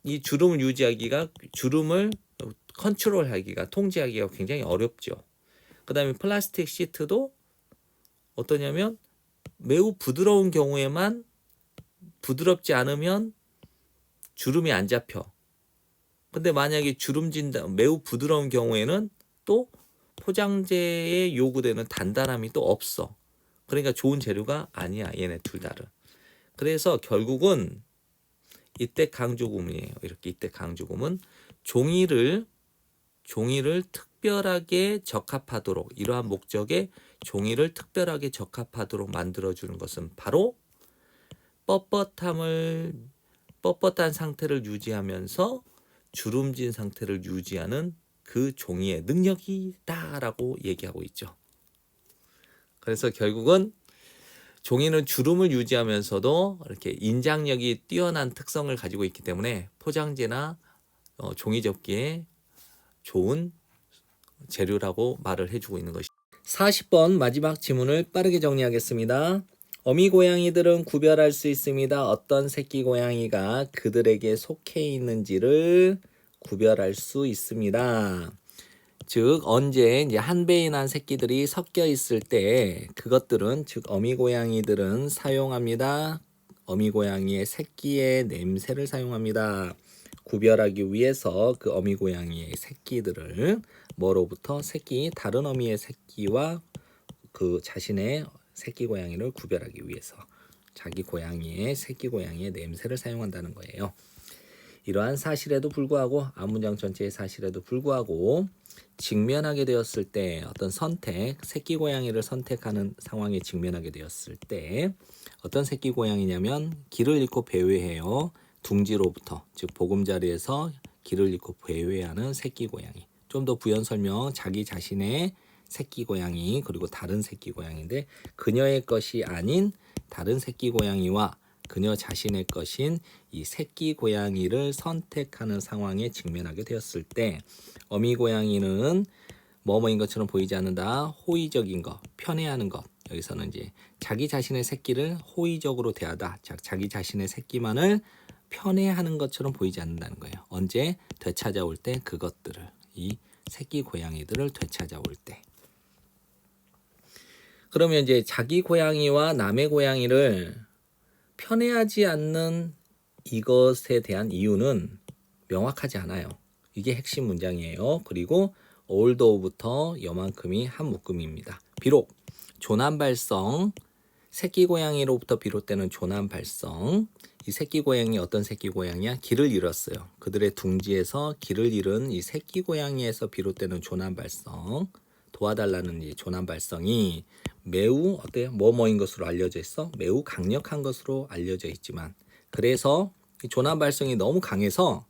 이 주름을 유지하기가, 주름을 컨트롤하기가, 통제하기가 굉장히 어렵죠. 그 다음에 플라스틱 시트도 어떠냐면 매우 부드러운 경우에만, 부드럽지 않으면 주름이 안 잡혀. 근데 만약에 매우 부드러운 경우에는 또 포장재에 요구되는 단단함이 또 없어. 그러니까 좋은 재료가 아니야, 얘네 둘 다는. 그래서 결국은 이때 강조구문이에요. 이렇게 이때 강조구문, 종이를 특별하게 적합하도록, 이러한 목적에 종이를 특별하게 적합하도록 만들어주는 것은 바로 뻣뻣한 상태를 유지하면서 주름진 상태를 유지하는 그 종이의 능력이다라고 얘기하고 있죠. 그래서 결국은 종이는 주름을 유지하면서도 이렇게 인장력이 뛰어난 특성을 가지고 있기 때문에 포장재나 종이 접기에 좋은 재료라고 말을 해주고 있는 것이죠. 40번 마지막 지문을 빠르게 정리하겠습니다. 어미 고양이들은 구별할 수 있습니다. 어떤 새끼 고양이가 그들에게 속해 있는지를 구별할 수 있습니다. 즉 언제 이제 한 배에 난 새끼들이 섞여 있을 때, 그것들은, 즉 어미 고양이들은 사용합니다. 어미 고양이의 새끼의 냄새를 사용합니다. 구별하기 위해서 그 어미 고양이의 새끼들을 뭐로부터, 다른 어미의 새끼와 그 자신의 새끼 고양이를 구별하기 위해서 자기 고양이의 새끼 고양이의 냄새를 사용한다는 거예요. 이러한 사실에도 불구하고 앞문장 전체의 사실에도 불구하고 직면하게 되었을 때 어떤 선택, 새끼 고양이를 선택하는 상황에 직면하게 되었을 때 어떤 새끼 고양이냐면 길을 잃고 배회해요. 둥지로부터 즉 보금자리에서 길을 잃고 배회하는 새끼 고양이. 좀 더 부연 설명 자기 자신의 새끼 고양이 그리고 다른 새끼 고양이인데 그녀의 것이 아닌 다른 새끼 고양이와 그녀 자신의 것인 이 새끼 고양이를 선택하는 상황에 직면하게 되었을 때 어미 고양이는 뭐뭐인 것처럼 보이지 않는다. 호의적인 것, 편애하는 것. 여기서는 이제 자기 자신의 새끼를 호의적으로 대하다. 자기 자신의 새끼만을 편애하는 것처럼 보이지 않는다는 거예요. 언제? 되찾아올 때 그것들을 이 새끼 고양이들을 되찾아올 때. 그러면 이제 자기 고양이와 남의 고양이를 편애하지 않는 이것에 대한 이유는 명확하지 않아요. 이게 핵심 문장이에요. 그리고 althought부터 여만큼이 한 묶음입니다. 비록 조난 발성, 새끼 고양이로부터 비롯되는 조난 발성, 이 새끼 고양이 어떤 새끼 고양이야? 길을 잃었어요. 그들의 둥지에서 길을 잃은 이 새끼 고양이에서 비롯되는 조난 발성, 도와달라는 이 조난 발성이 매우 어때요? 뭐뭐인 것으로 알려져 있어? 매우 강력한 것으로 알려져 있지만 그래서 이 조난 발성이 너무 강해서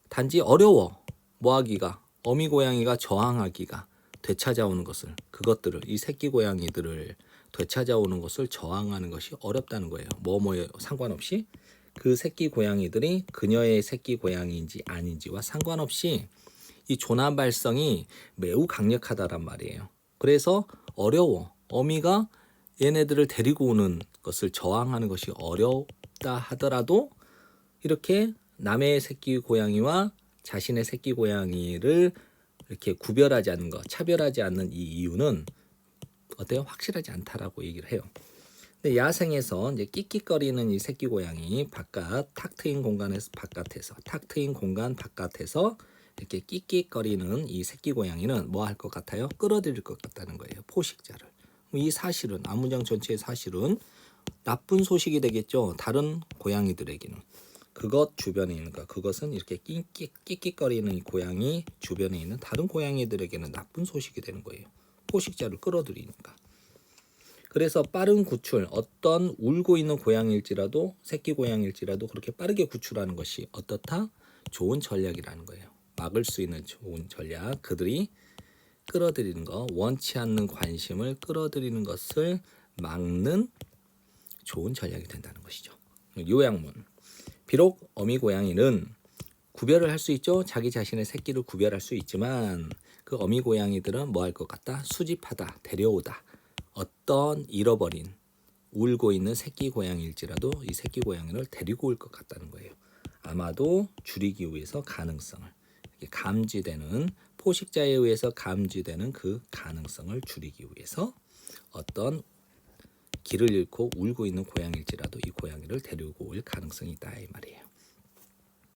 단지 어려워. 뭐하기가? 어미 고양이가 저항하기가 되찾아오는 것을 그것들을 이 새끼 고양이들을 되찾아오는 것을 저항하는 것이 어렵다는 거예요. 뭐뭐에 상관없이 그 새끼 고양이들이 그녀의 새끼 고양이인지 아닌지와 상관없이 이 조난 발성이 매우 강력하다란 말이에요. 그래서 어려워. 어미가 얘네들을 데리고 오는 것을 저항하는 것이 어렵다 하더라도 이렇게 남의 새끼 고양이와 자신의 새끼 고양이를 이렇게 구별하지 않는 것, 차별하지 않는 이 이유는 어때요? 확실하지 않다라고 얘기를 해요. 근데 야생에서 이제 끽끽거리는 이 새끼 고양이 탁 트인 공간에서 탁 트인 공간 바깥에서 이렇게 끽끽거리는 이 새끼 고양이는 뭐 할 것 같아요? 끌어들일 것 같다는 거예요. 포식자를. 이 사실은 앞문장 전체의 사실은 나쁜 소식이 되겠죠. 다른 고양이들에게는. 그것 주변에 있는 것, 그것은 이렇게 끽끽거리는 이 고양이 주변에 있는 다른 고양이들에게는 나쁜 소식이 되는 거예요. 포식자를 끌어들이니까. 그래서 빠른 구출, 어떤 울고 있는 고양이일지라도 새끼 고양이일지라도 그렇게 빠르게 구출하는 것이 어떻다? 좋은 전략이라는 거예요. 막을 수 있는 좋은 전략. 그들이 끌어들이는 것, 원치 않는 관심을 끌어들이는 것을 막는 좋은 전략이 된다는 것이죠. 요약문. 비록 어미 고양이는 구별을 할 수 있죠. 자기 자신의 새끼를 구별할 수 있지만 그 어미 고양이들은 뭐 할 것 같다? 수집하다, 데려오다. 어떤 잃어버린, 울고 있는 새끼 고양이일지라도 이 새끼 고양이를 데리고 올 것 같다는 거예요. 아마도 줄이기 위해서 가능성을 감지되는 포식자에 의해서 감지되는 그 가능성을 줄이기 위해서 어떤 길을 잃고 울고 있는 고양이일지라도 이 고양이를 데리고 올 가능성이 있다 이 말이에요.